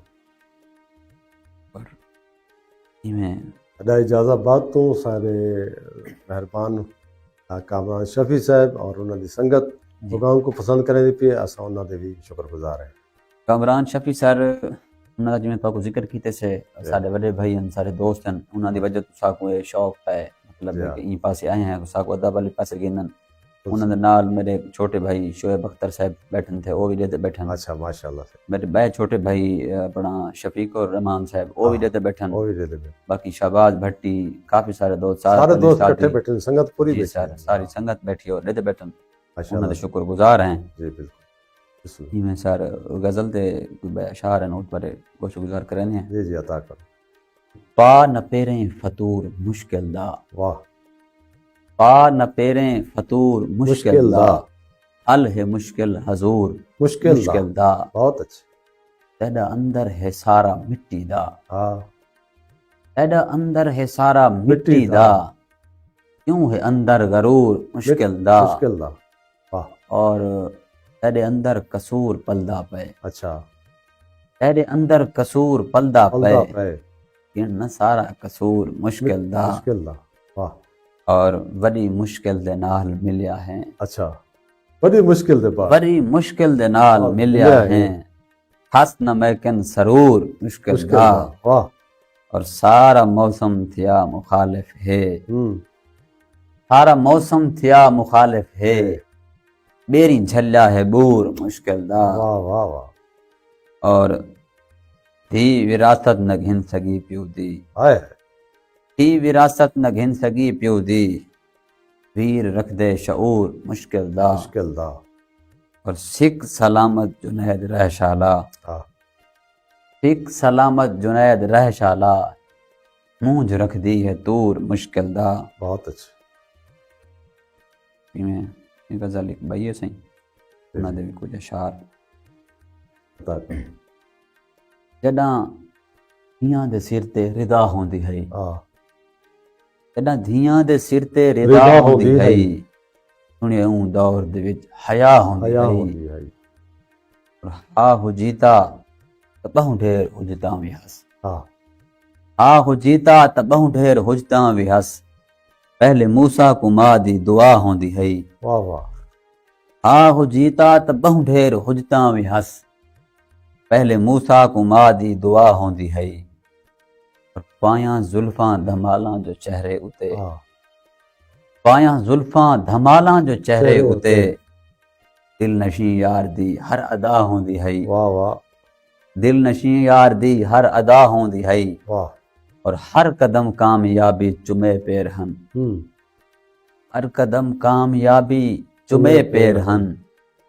میں ادا اجازت بات تو سارے مہربان کامران شفیع صاحب اور انہوں دی سنگت پروگرام کو پسند کریں دی پی اساں انہوں دے بھی شکر گزار ہیں. کامران شفیع سر انہاں دا جویں پاکو ذکر کیتے سے سارے بڑے بھائی ہیں سارے دوست ہیں انہاں دی وجہ تو ساکو یہ شوق ہے مطلب کہ این پاسے آئے ہیں ساکو ادب والے پاسے گینن انہاں دے نال میرے چھوٹے بھائی شعیب اختر صاحب بیٹھن تھے وہ بھی دیتے بیٹھن. اچھا ماشاءاللہ. میرے بڑے چھوٹے بھائی اپنا شفیق اور رحمان صاحب وہ بھی دیتے بیٹھن. وہ بھی دے دے. باقی شہباز بھٹی کافی سارے دوست سارے دوست اکٹھے بیٹھے سنگت پوری جی بیٹھی. ساری سنگت بیٹھی اور دیتے بیٹھن انہاں ماشاءاللہ. دے شکر گزار ہیں. جی بالکل. بسم اللہ. ہی میں سر غزل دے اشعار ہیں نوٹ پر گوش گزار کرنے ہیں. جی جی عطا کرو. پا نہ پیریں فطور مشکل دا واہ. پا نہ پیریں فطور مشکل دا حل ہے مشکل حضور مشکل دا بہت اچھا. تیڈا اندر ہے سارا مٹی دا ہاں. تیڈا اندر ہے سارا مٹی دا کیوں ہے اندر غرور مشکل دا مشکل دا. واہ. اور تیرے اندر قصور پلدا پے. اچھا. تیرے اندر قصور پلدا پلدا پے پے. نہ سارا قصور مشکل دا مشکل دا. واہ. اور بڑی مشکل دے نال ملیا ہے. اچھا. بڑی مشکل دے پاس. بڑی مشکل دے نال ملیا ہے ہس نہ میکن سرور مشکل دا. واہ. اور سارا موسم تھیا مخالف ہے. سارا موسم تھیا مخالف ہے میری جھلیا ہے بور مشکل دا. واہ واہ واہ. اور تھی وراثت نہ گھن سگی پیو دی ہائے. تھی وراثت نہ گھن سگی پیو دی ویر رکھ دے شعور مشکل دا. مشکل دا. اور سکھ سلامت جنید رہ شالا ہاں. سکھ سلامت جنید رہ شالا مونج رکھ دی ہے تور مشکل دا. بہت اچھا. میں یہ غزل ایک بھائی سیں انہاں دے بھی کچھ اشعار. عطا کرو. جڈاں دھیاں دے سر تے رضا ہوندی ہے ہاں. جڈاں دھیاں دے سر تے رضا ہوندی ہے سنیا اون دور دے وچ حیا ہوندی حیا ہے. ہوندی ہے. اور ہا ہو جیتا تے بہوں ڈھیر ہوجتاں وی ہس. ہاں. ہا ہو جیتا تے بہوں ڈھیر ہوجتاں وی ہس پہلے موسیٰ کو ماں دی دعا ہوندی ہے. واہ واہ. ہا ہو جیتا تے بہوں ڈھیر ہوجتاں وی ہس پہلے موسیٰ کو ماں دی دعا ہوندی ہے. اور پایاں زلفاں دھمالاں جو چہرے اتے ہاں. پایاں زلفاں دھمالاں جو چہرے اتے دل نشیں یار دی ہر ادا ہوندی ہے. واہ واہ. دل نشیں یار دی ہر ادا ہوندی ہے. واہ. اور ہر قدم کامیابی چمے پیرہن ہر قدم کامیابی چمے پیرہن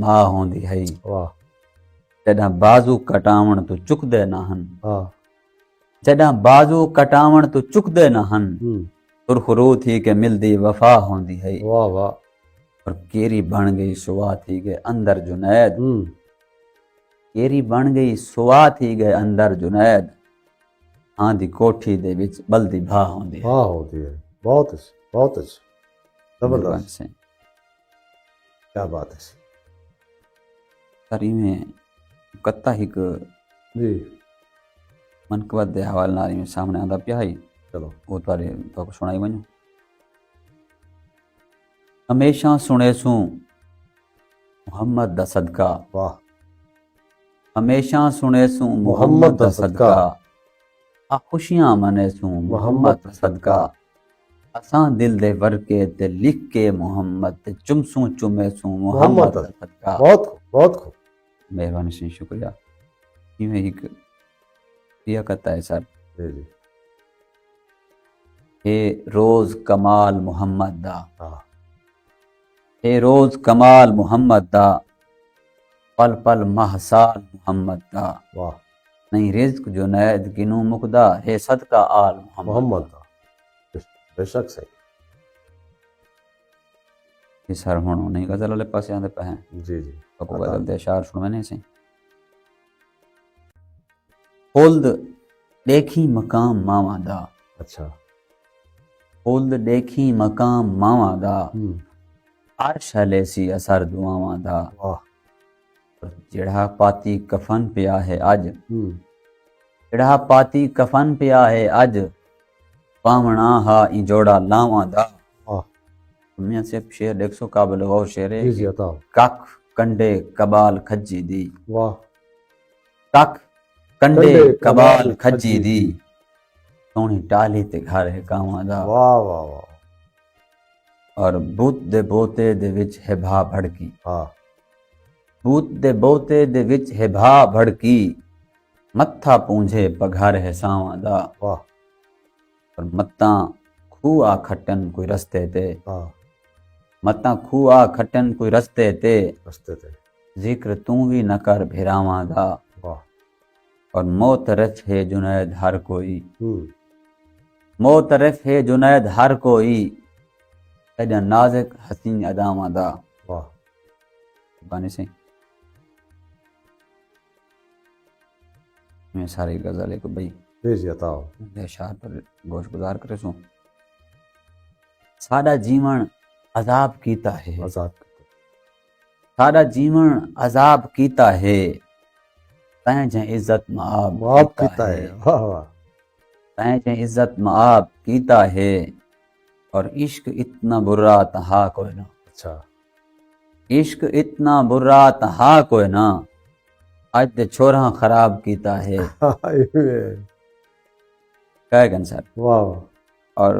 ماں ہوندی ہے. واہ. جڈاں بازو کٹاون تو چک دے نہ ہن ہاں. جڈاں بازو کٹاون تو چک دے نہ ہن سرخ رو تھی کہ ملدی وفا ہوندی ہے. واہ واہ. اور کیری بن گئی سوا تھی گئے اندر جنید کیری بن گئی سوا تھی گئے اندر جنید ہاں دی کوٹھی دے وچ بلدی بھا ہوندی ہے. ہاں ہوتی ہے. بہت اچھا. بہت اچھا. زبردست. کیا بات ہے. سری میں کتا ہک جی منقبت دے حوالے نال میں سامنے آندا پیا ہے چلو وہ تو سنائی ونجو. ہمیشہ سنے سوں محمد دا صدقہ, واہ ہمیشہ سنے سوں محمد دا صدقہ, آ خوشیاں منے سوں محمد دا صدقہ, اساں دل دے ورکے تے لکھ کے محمد تے چمسوں چمے سوں محمد دا صدقہ. بہت خوب بہت خوب. مہربانی سے شکریہ. یہ ایک یہ کہتا ہے سر, جی جی اے روز کمال محمد دا, ہاں اے روز کمال محمد دا, پل پل مہسال محمد دا, واہ نہیں رزق جنید گنو مکدا, ہے صدقہ آل محمد دا. بے شک صحیح. یہ سر ہونو نہیں غزل والے پاسے آندے پہ ہیں. جی جی پکو غزل دے اشعار سنوے نہیں سی. خلد دیکھی مقام ماواں دا, اچھا خلد دیکھی مقام ماواں دا, ہم عرش ہلے سی اثر دعاواں دا, واہ جڑا پاتی کفن پیا ہے اج, ہم جڑا پاتی کفن پیا ہے اج, پاونا ہا ای جوڑا لاواں دا. واہ میاں سے شعر 100 قابل غور شعر ہے. جی جی عطا. کک کنڈے کبال کھجی دی, واہ کک کنڈے کبال کھجی دی, سونی ٹالی تے گھر ہے کاواں دا. واہ واہ واہ. اور بت دے بوتے دے وچ ہے بھا بھڑکی, ہاں بت دے بوتے دے وچ ہے بھا بھڑکی, متھا پونجھے پگھر ہے ساواں دا. واہ اور متاں کھوآ کھٹن کوئی رستے تے, ہاں متاں کھوآ کھٹن کوئی رستے تے, رستے تے. ذکر توں وی نہ کر بھیراواں دا. واہ اور موترف ہے جنید ہر کوئی, ہم موترف ہے جنید ہر کوئی, ایڈا نازک حسین اداواں دا. واہ بانی سے میں ساری غزل کو بھئی جی جی عطا. اشعار پر گوش گزار کرے سوں. ساڈا جیون عذاب کیتا ہے, آزاد ساڈا جیون عذاب کیتا ہے, تائیں جیں عزت معاب معاف کیتا ہے. واہ واہ تائیں جیں عزت معاب کیتا ہے, اور عشق اتنا برا تہا کوئی نہ, اچھا عشق اتنا برا تہا کوئی نہ, اج تے چھوڑاں خراب کیتا ہے. کہہ گن سر. واہ واہ. اور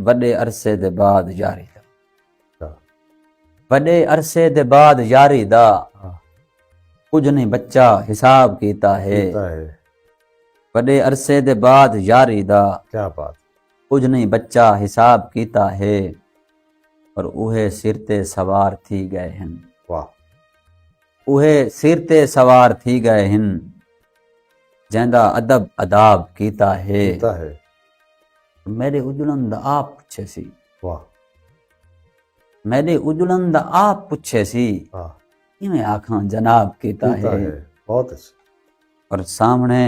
وڈے عرصے دے بعد جاری دا, اچھا وڈے عرصے دے بعد جاری دا, ہاں کچھ نہیں بچہ حساب کیتا ہے. کیتا ہے. وڈے عرصے دے بعد جاری دا, کیا بات. کچھ نہیں بچہ حساب کیتا ہے, اور اوہے سر تے سوار تھی گئے ہن, واہ اوہے سر تے سوار تھی گئے ہن, جیندا ادب اداب کیتا ہے. کیتا ہے. میرے اجلن دا آپ پچھے سی, واہ میرے اجلن دا آپ پچھے سی, ہاں میں آکھاں جناب کیتا کیتا ہے. ہے. بہت اچھا. اور سامنے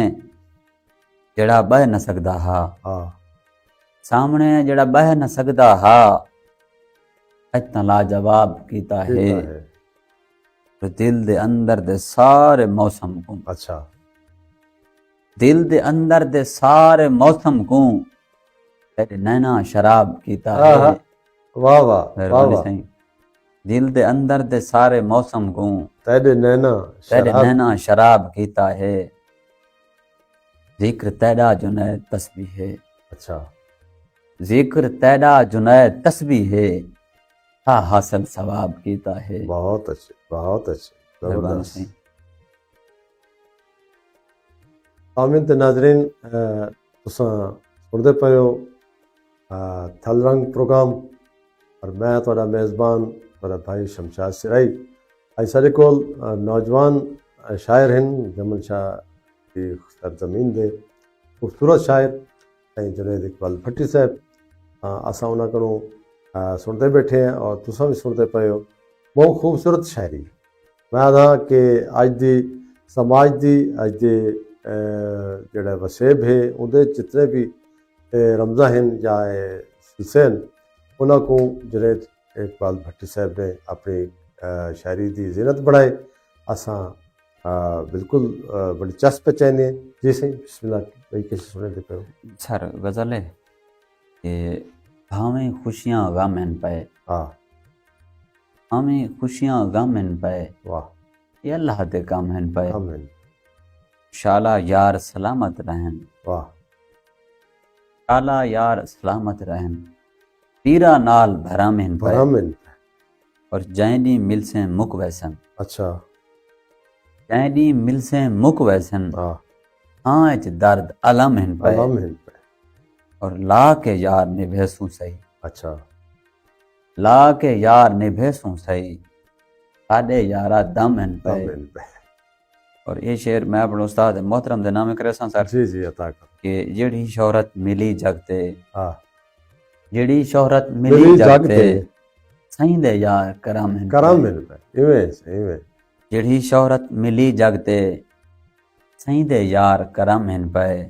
جڑا بہ نہ سکدا ہا, ہاں سامنے جڑا بہ نہ سکدا ہا, اتنا لاجواب کیتا ہے. کیتا ہے. تو دل دے اندر دے سارے موسم کو, اچھا دل دے اندر دے سارے موسم کو, تیرے نینا شراب کیتا ہے. واہ واہ واہ مہربانی واہ. سائیں. دل دے اندر دے سارے موسم کو, تیرے نینا تیرے شراب. نینا شراب کیتا ہے. ذکر تیرا جنید تسبیح ہے, اچھا ذکر تیرا جنید تسبیح ہے, تھا حاصل ثواب کیتا ہے. بہت اچھے بہت اچھے. مہربانی زبردست. سائیں. سامعین تے ناظرین, تساں سنتے پئے ہو تھل رنگ پروگرام, اور میں تھوڑا میزبان تھوڑا بھائی شمشاد سرائی. اج سارے کول نوجوان شاعر ہیں, جمل شاہ کی سرزمین دے خوبصورت شاعر جنید اقبال بھٹی صاحب. اساں انہاں کولوں سنتے بیٹھے ہیں, اور تساں بھی سنتے پئے ہو. بہت خوبصورت شاعری. میں آدھا کہ اج دی سماج دی اج دے جڑا وسیب ہے اندر جتنے بھی رمزہ ہیں یا سلسلے انہاں کو جنید اقبال بھٹی صاحب نے اپنی شاعری دی زینت بڑھائے. اساں بالکل بڑی چسپ چاہنے. جی صحیح, بسم اللہ بھائی کیسے سنے دے پہ ہو. سر غزل ہے کہ ہمیں خوشیاں غم ہیں پائے، ہاں ہمیں خوشیاں غم ہیں پائے، واہ یہ اللہ دے کام ہیں پائے، آمین شالا یار سلامت رہن، واہ شالا یار سلامت رہن، پیرا نال بھرام ہیں پائے، برہمن اور جائنی مل سے مک ویسن، اچھا جائنی مل سے مک ویسن، ہاں آنچ درد علم ہیں پائے، آمین اور لا کے یار نبھیسوں صحیح، اچھا لا کے یار نبھیسوں صحیح، ساڑے یارہ دم ہیں پائے۔ آمین اور یہ شعر میں اپنے استاد محترم دے نام کرے ساں سر جی جی عطا کر کہ جڑی شہرت ملی جگتے، ہاں جڑی شہرت ملی ملی جگ جگتے، تے سائیں دے یار کرم ہیں کرم پائے، مل پہ ایویں جڑی شہرت ملی جگتے، سائیں دے یار کرم ہیں پائے،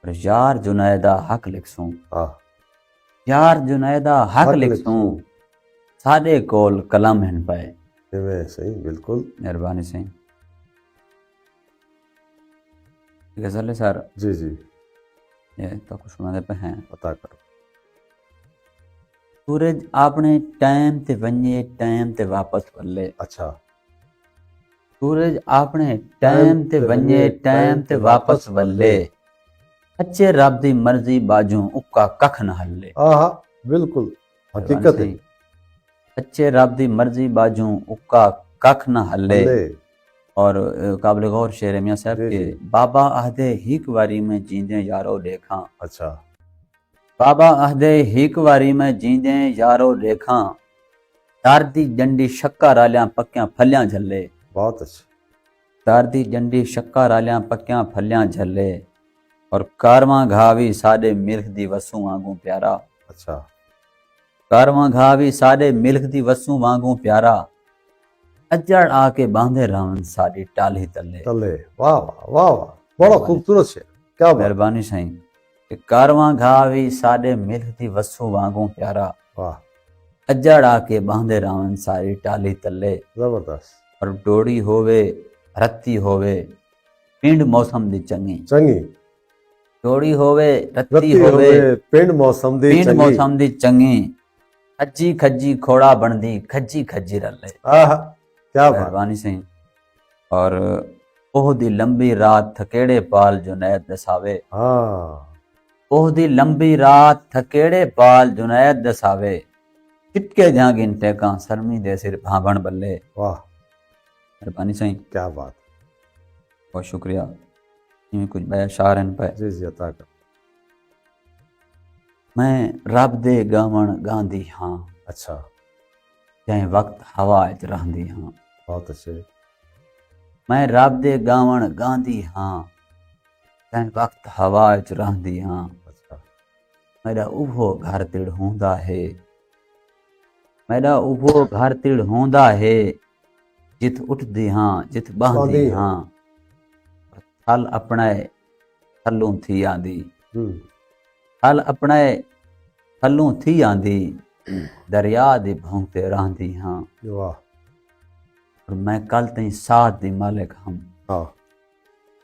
اور یار جنیدہ حق لکھسوں، ہاں یار جنیدہ حق حق لکھسوں، لکھسوں۔ ساڑے کول کلم ہیں پائے۔ ایویں صحیح بالکل مہربانی سے غزل ہے سر، جی جی یہ تو کچھ سنا دے پہ ہیں۔ عطا کرو سورج اپنے ٹائم تے ونجے ٹائم تے واپس ولے، اچھا سورج اپنے ٹائم تے ونجے ٹائم تے واپس ولے، سچے رب دی مرضی باجوں اکا ککھ نہ ہلے، ہاں بالکل حقیقت ہے سچے رب دی مرضی باجوں اکا ککھ نہ ہلے۔ اللہ اور قابل غور شعر ہے میاں صاحب جی کہ جی بابا عہدے ہیک واری میں جیندے یارو دیکھاں، اچھا بابا عہدے ہیک واری میں جیندے یارو دیکھاں، تار دی جنڈی شکا رالیاں پکیاں پھلیاں جھلے، بہت اچھا تار دی جنڈی شکا رالیاں پکیاں پھلیاں جھلے، اور کارواں گھاوی ساڈے ملک دی وسوں وانگوں پیارا، اچھا کارواں گھاوی ساڈے ملک دی وسوں وانگوں پیارا، اجڑ آ کے باندھے رہن ساڈی ٹالی تلے۔ چلے واہ واہ واہ واہ بڑا خوبصورت ہے کیا بات مہربانی سائیں کہ کارواں گھاوی ساڈے ملک دی وسوں وانگوں پیارا، واہ اجڑ آ کے باندھے رہن ساڈی ٹالی تلے، زبردست اور ڈوڑی ہووے رتی ہووے پنڈ موسم دی چنگی، چنگی ڈوڑی ہووے رتی رتی ہووے ہوئے پنڈ موسم دی پنڈ چنگی موسم دی چنگی، کھجی کھجی کھوڑا بندی کھجی کھجی رلے۔ آہ کیا بات مہربانی سائیں اور اوہ دی لمبی رات تھکیڑے پال جنید دساوے، ہاں اوہ دی لمبی رات تھکیڑے پال جنید دساوے، چٹکے جہاں گنٹے کان سرمی دے سر بھانبن بلے۔ واہ مہربانی سائیں کیا بات بہت شکریہ، یہ کچھ بیان شعر ہیں پہ۔ جی جی عطا کر میں رب دے گاون گاندی ہاں، اچھا جائیں وقت ہوا اچ رہندی ہاں، بہت اچھے میں رب دے گاون گاندی ہاں، جائیں وقت ہوا اچ رہندی ہاں، اچھا میرا اوہو گھر تڑ ہوندا ہے، میرا اوہو گھر تڑ ہوندا ہے، جت اٹھ دی ہاں جت باندھی باندھی ہاں، تھل اپنے تھلوں تھی آندی، تھل اپنے تھلوں تھی آندی، دریا دی بھونتے رہندی ہاں، واہ اور میں کل تئیں ساتھ دی مالک ہم، ہاں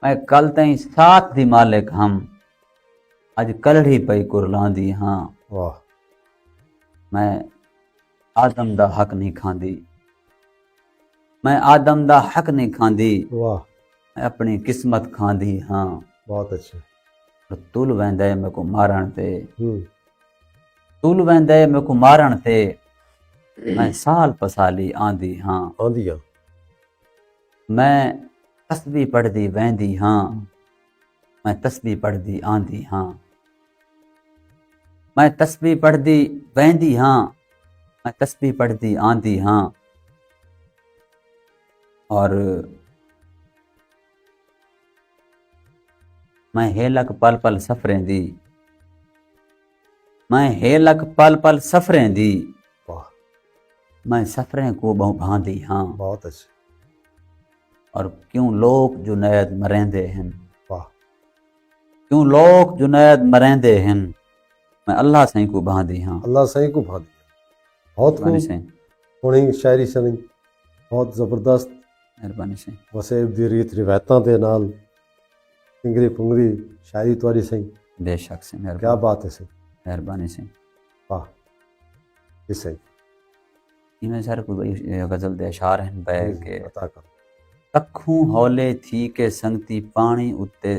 میں کل تئیں ساتھ دی مالک ہم، اج کلڑی پئی کرلاندی ہاں، واہ میں آدم دا حق نہیں کھاندی، میں آدم دا حق نہیں کھاندی، واہ میں اپنی قسمت کھاندی ہاں، بہت اچھے اور تل ویندے میں کو مارن تے، ہوں تل ویندے میں کو مارن تے، میں سال پسالی آندی ہاں، آندیا میں تسبیح پڑھدی ویندی ہاں، میں تسبیح پڑھدی آندی ہاں، میں تسبیح پڑھدی ویندی ہاں، میں تسبیح پڑھدی آندی ہاں، اور میں ہیلک پل پل سفریں دی، میں ہیلک پل پل سفریں دی، واہ میں سفریں کو بہو بھاندی ہاں، بہت اچھے اور کیوں لوگ جنید مریندے ہیں، واہ کیوں لوگ جنید مریندے ہیں، میں اللہ سائیں کو بھاندی ہاں۔ اللہ صحیح کو بھا دیا بہت مہربانی خوب سے سونی شاعری سنی بہت زبردست مہربانی سے وسیب دی ریت روایتاں دے نال انگری پنگری شاعری تواری سہی بے شک سے کیا مہربانی بات ہے سہی مہربانی سے واہ جی صحیح میں سر کوئی غزل دے اشعار ہیں پہ جی، کہ عطا کر ککھوں ہولے تھی کے سنگتی پانی اتے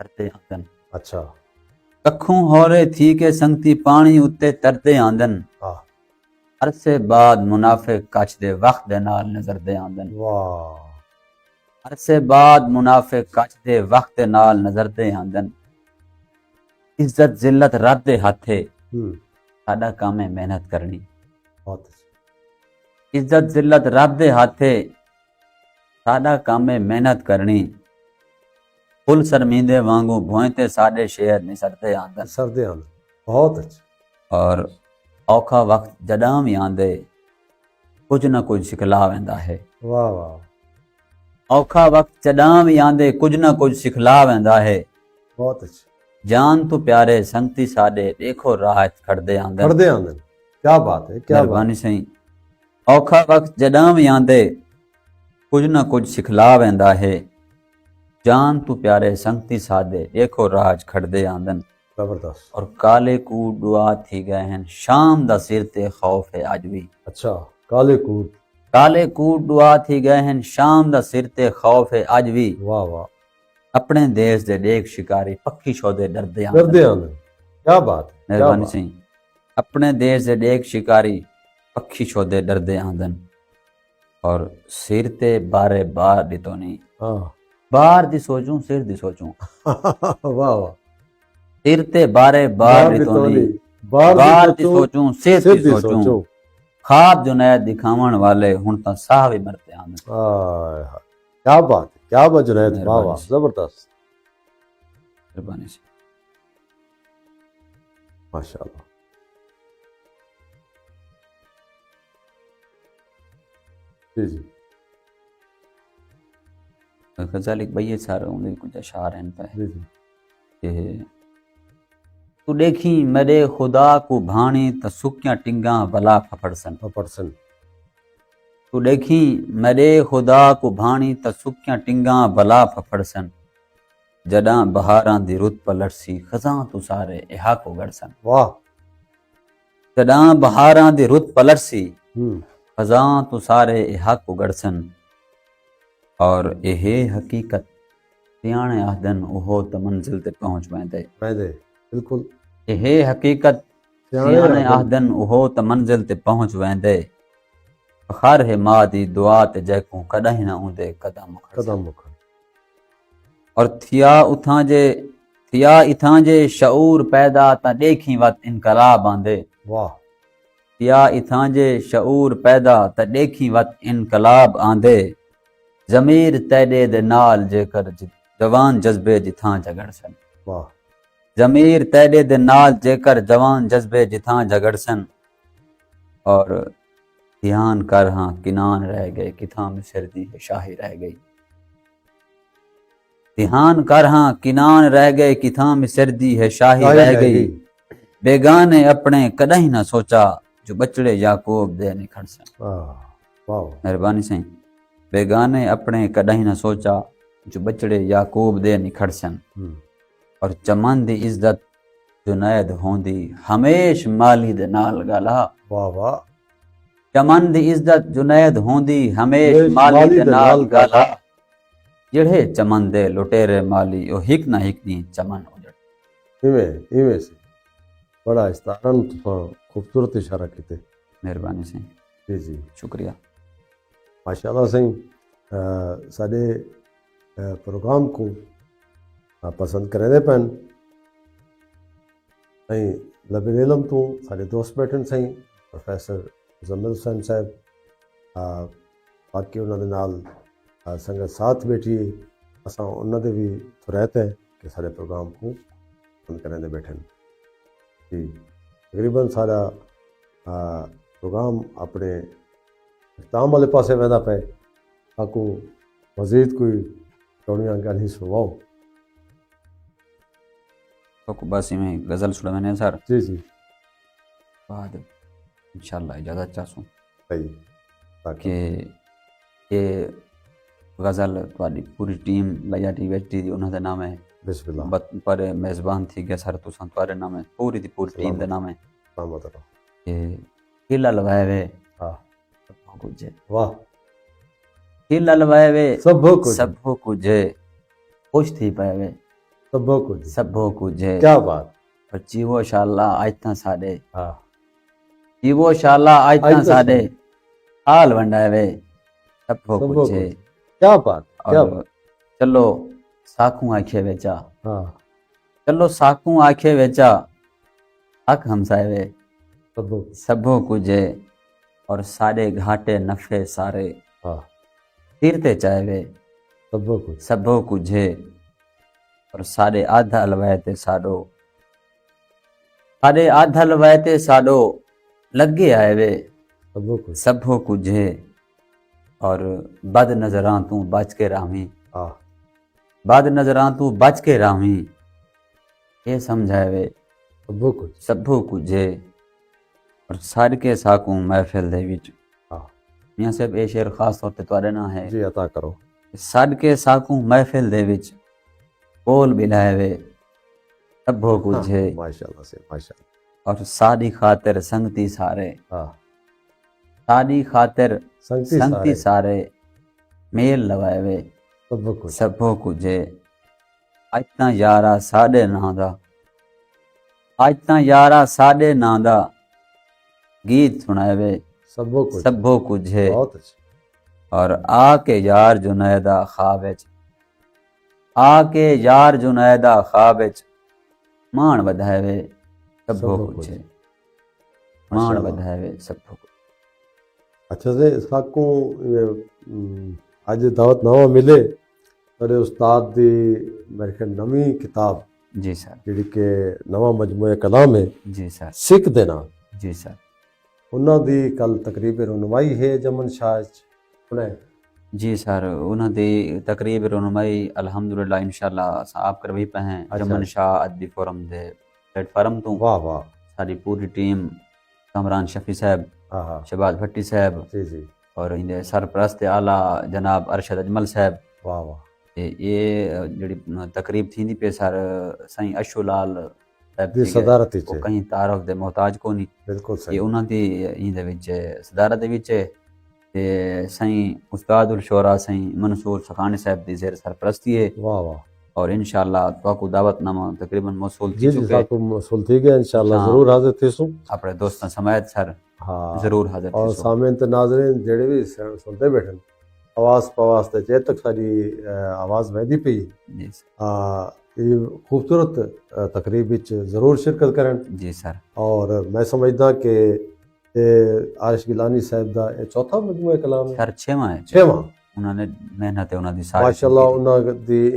ترتے آندن اچھا ککھوں ہولے تھی کے سنگتی پانی اتے ترتے آندن ہاں عرصے بعد منافق کچ دے وقت دے نال نظر دے آندن واہ عرصے بعد منافق کچ دے وقت دے نال نظر دے آندن عزت ذلت رب دے ہتھے ساڈا کام ہے محنت کرنی بہت اچھا عزت ذلت رب دے ہاتھے ساڈا کام ہے محنت کرنی پھل شرمیندے وانگوں بھوئیں تے ساڈے شعر نسرتے آندن سردے آن بہت اچھا اور اوکھا وقت جڈاں وی آندے کچھ نہ کچھ سکھلا ویندا ہے واہ واہ اوکھا وقت جڈاں وی آندے کچھ نہ کچھ سکھلا ویندا ہے بہت اچھا جان تو پیارے سنگتی ساڈے دیکھو راہ کھڑدے آندن کردے آندن کیا بات ہے کیا بات مہربانی سائیں اوکھا وقت جڈاں وی آندے کچھ نہ کچھ سکھلا ویندا ہے جان تو پیارے سنگتی ساڈے دیکھو راہ کھڑدے آندن زبردست اور کالے کو دعا تھی گئے ہیں شام دا سر تے خوف ہے اج بھی اچھا کالے کود کالے کو دعا تھی گئے ہیں شام دا سر تے خوف ہے اج بھی واہ واہ اپنے دیس دے دیکھ شکاری پکھی شودے ڈردے کردے آندن کیا بات ہے کیا مہربانی بات سائیں اپنے دیس دے دیکھ شکاری پکھی شودے ڈردے آندن اور سر تے بارے بار ڈتو نہیں ہاں بار دی سوچوں سر دی سوچوں واہ واہ سر تے بارے بار ڈتو نہیں بار دی سوچوں سر دی سوچوں خواب جنید دکھاون والے ہن تاں ساہ وی مرتے آندن کیا بات ہے کیا بات جنید واہ مہربانی واہ سے زبردست مہربانی سے ماشاء اللہ جی جی غزل ایک بھئی سارے ہوندے کچھ اشعار ہیں پہ جی جی کہ تو دیکھی میرے خدا کو بھانی تا سکیاں ٹنگاں بلا پھپڑسن پرسن تو دیکھی میرے خدا کو بھانی تا سکیاں ٹنگاں بلا پھپڑسن جڈاں بہاراں دی رت پلٹسی خزاں تو سارے احا کو گڑسن واہ جڈاں بہاراں دی رت پلٹسی ہوں خزاں تو سارے احا کو گڑسن اور یہ حقیقت سیانے آہدن اوہو تا منزل تے پہنچ ویندے میں دے بالکل یہ حقیقت سیانے آہدن اوہو تا منزل تے پہنچ ویندے خر ہے ماں دی دعا تے جیکوں کڈہیں نہ اوندے قدم کھڑسن قدم مکھن اور تھیا اتھاں جے شعور پیدا تا دیکھیں وقت انقلاب آندے واہ تھیا اتھاں جے شعور پیدا تا دیکھیں وقت انقلاب آندے ضمیر تیڈے دے نال جے کر جوان جذبے جتھاں جگڑسن واہ ضمیر تیڈے دے نال جے کر جوان جذبے جتھاں جگڑسن اور دھیان کر ہاں کنان رہ گئے کتھاں مصر دی ہے شاہی رہ گئی دھیان کر ہاں کنان رہ گئے کتھاں مصر دی ہے شاہی رہ گئی بیگانے اپنے کدہیں نہ سوچا جو بچڑے یعقوب دے نکھڑسن واہ مہربانی سائیں بیگانے اپنے کدہیں نہ سوچا جو بچڑے یعقوب دے نکھڑسن اور چمن دی عزت جنید ہوندی ہمیش مالی دے نال گالا واہ واہ چمن دی عزت جنید ہوندی ہمیش مالی دے نال گالا جڑے چمن دے لٹیرے مالی او ہک نہ ہک نہیں چمن اجڑ ایویں سے بڑا استعارن خوبصورت اشارہ کیتے مہربانی سے جی جی شکریہ ماشاءاللہ سائیں ساڈے پروگرام کو پسند کریں دے پن لب علم تو ساڈے دوست بیٹھن سائیں پروفیسر مزمل حسین صاحب باقی انہوں نے نال سنگت ساتھ بیٹھی اساں انہوں نے بھی تھریت ہے کہ سارے پروگرام کو پسند کریں دے بیٹھن جی تقریباً سارا پروگرام اپنے اختتام والے پاسے وہدا پے آکو مزید کوئی چوڑیاں گل ہی سنواؤ تو بس میں غزل سنا میں نے سر جی جی بعد انشاءاللہ اجازت چاہسوں صحیح کہ یہ غزل تواڈی پوری ٹیم لیا ٹی وی ایچ ڈی دی انہاں دے نام ہے بسم اللہ پر میزبان تھی گیا سر تساں تواڈے نام ہے پوری دی پوری ٹیم دے نام ہے سلامت رہو کہ کھیلا لوائے وے ہاں سب کچھ ہے واہ کھیلا لوائے وے سب کچھ سب کچھ ہے خوش تھی پئے وے سب کچھ سب کچھ ہے کیا بات پر جیو شاءاللہ آج تاں ساڈے ہاں جیو شاءاللہ آج آج تاں تاں ساڈے حال ونڈائے وے سب کچھ ہے کیا بات کیا اور بات چلو ساکھوں آکھے ویچا ہاں چلو ساکھوں آکھے ویچا حق ہمسائے وے سب سبھو کچھ ہے اور ساڈے گھاٹے نفے سارے ہاں تیرتے چاہے وے سب کچھ سبھو کچھ ہے اور ساڈے آدھا الوائتے ساڈو ساڈے آدھا الوائتے ساڈو لگے آئے وے سب کچھ سبھو کچھ ہے اور بد نظراں تو بچ کے راہیں ہاں بد نظراں تو بچ کے راہیں یہ سمجھائے وے سب کچھ سبھو کچھ ہے اور سار کے ساکوں محفل دے وچ ہاں میاں صاحب یہ شعر خاص طور تے تواڈے نال ہے جی عطا کرو سار کے ساکوں محفل دے وچ کول بلائے وے سبھو کچھ ہے ماشاءاللہ سے ماشاءاللہ اور ساڈی خاطر سنگتی سارے ہاں ساڈی خاطر سنگتی سنگتی سارے سارے میل لوائے وے سب کچھ سبھو کچھ ہے اج تاں یارا ساڈے ناں دا اج تاں یارا ساڈے ناں دا گیت سنائے وے سب کچھ سبھو کچھ ہے بہت اچھا اور آ کے یار جنیدہ خواب وچ آ کے یار جنیدہ خواب وچ مان ودھائے وے سبھو سبھو کچھ کچھ ہے ماشاء مان اللہ ودھائے وے سبھو کچھ اچھا سے ساکوں اج دعوت نواں ملے میرے استاد دی میرے خیال نویں کتاب جی سر جڑی کہ نواں مجموعہ کلام ہے جی سر سکھ دے نام جی سر انہاں دی کل تقریب رونمائی ہے جمن شاہ انہیں جی سر انہاں دی تقریب رونمائی الحمدللہ انشاءاللہ آپ کروی پہ ہیں اچھا جمن شاہ ادبی فورم دے پلیٹ فارم تو واہ واہ ساری پوری ٹیم کامران شفیع صاحب ہاں ہاں شہباز بھٹی صاحب جی جی اور اندے سرپرست اعلیٰ جناب ارشد اجمل صاحب واہ واہ تے یہ جڑی تقریب تھیندی پہ سر سائیں اشو لال صاحب دی تھی گئے صدارت وہ ہے کہیں تعارف دے محتاج کو نہیں بالکل یہ صحیح انہاں دی ایندے وچ صدارت دے وچ تے سائیں استاد الشورا سائیں منصور سخانی صاحب دی زیر سرپرستی ہے واہ واہ اور انشاءاللہ تو کو دعوت نامہ تقریباً موصول جی تھی جی چکے ساکوں موصول تھی گیا انشاءاللہ ہاں۔ ضرور حاضر تھیسوں اپنے دوستاں سمیت سر ہاں ضرور حاضر اور تھی سو سامعین تے ناظرین جڑے بھی سنتے بیٹھن آواز پواز تے جے تک ساری آواز ویندی پئی جی سر یہ خوبصورت تقریب وچ ضرور شرکت کرن جی سر اور میں سمجھدا کہ عارش گیلانی صاحب دا یہ چوتھا مجموعہ کلام ہے سر چھواں ہے چھواں انہوں نے محنت ہے انہوں دی ساری ماشاءاللہ انہاں دی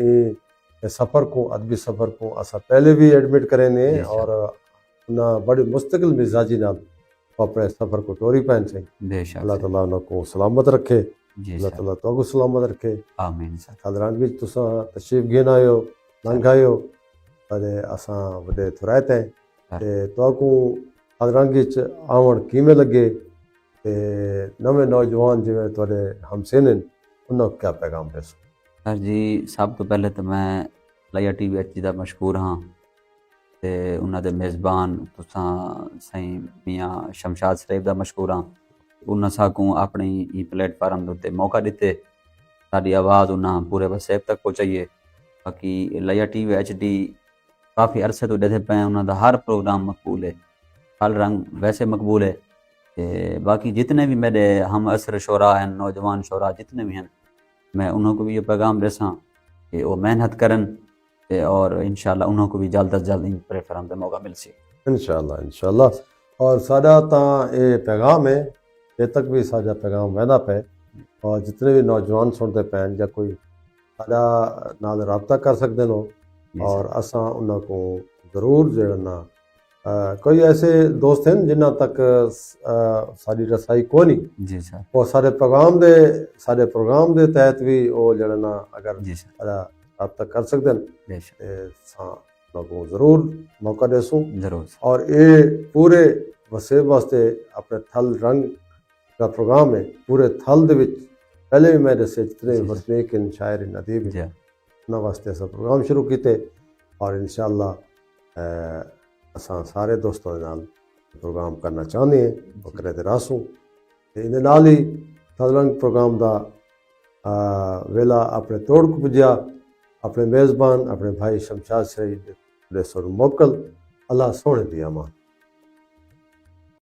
سفر کو ادبی سفر کو اسا پہلے بھی ایڈمٹ کرے نے جی سر۔ اور انہاں بڑی مستقل مزاجی نال اپنے سفر کو ٹوری پہن سے بے شک اللہ سر۔ تعالیٰ انہاں کو سلامت رکھے جی اللہ سر تعالیٰ تو کو سلامت رکھے آمین سر حضران بھی تساں تشریف گھن آئیو لنگھ آئیو تے اساں وڈے تھرائت ہیں تے تو کو حضران وچ آون کیویں لگے تے نویں نوجوان جویں تواڈے ہمسین انہاں کو کیا پیغام دے سو سر جی سب تو پہلے تو میں لیا ٹی وی ایچ دا مشکور ہاں تے انہاں دے میزبان تساں سائیں میاں شمشاد شریف دا مشکور ہاں انہاں ساکوں اپنی ای پلیٹ فارم دے موقع دیتے ساری آواز انہاں پورے وسیب تک پہنچائیے باقی لیا ٹی وی ایچ ڈی کافی عرصے تو ڈھے پے ہیں انہاں دا ہر پروگرام مقبول ہے ہر رنگ ویسے مقبول ہے تے باقی جتنے بھی میرے ہم عصر شعراء ہیں نوجوان شعراء جتنے بھی ہیں میں انہوں کو بھی یہ پیغام دیساں کہ وہ محنت کرن اور انشاءاللہ انہوں کو بھی جلد از جلد ان پلیٹ فارم پہ موقع مل سی انشاءاللہ اور ساڈا تاں یہ پیغام ہے یہ تک بھی ساڈا پیغام ویندا پے اور جتنے بھی نوجوان سنتے پین یا کوئی ساڈا نال رابطہ کر سکتے ہو اور اساں انہاں کو ضرور جڑنا کوئی ایسے دوست ہیں جنہاں تک ساری رسائی کو نہیں جی سر وہ سارے پروگرام دے تحت بھی وہ جڑنا اگر جی سر رابطہ کر سکتے ہیں بے شک انہاں کو ضرور موقع دیسوں ضرور سر اور یہ پورے وسیب واسطے اپنے تھل رنگ کا پروگرام ہے پورے تھل دے وچ پہلے بھی میں دسے جتنے جی، جی۔ وسنیکن شاعرین ادیب جی انہاں واسطے اساں پروگرام شروع کیتے اور انشاءاللہ اساں سارے دوستوں دے نال پروگرام کرنا چاہتے ہیں اور کرے تے راسوں تے دے نال ہی تھلرنگ پروگرام دا ویلا اپنے توڑ کو پجیا اپنے میزبان اپنے بھائی شمشاد سعید دے سر موکل اللہ سونے دی امان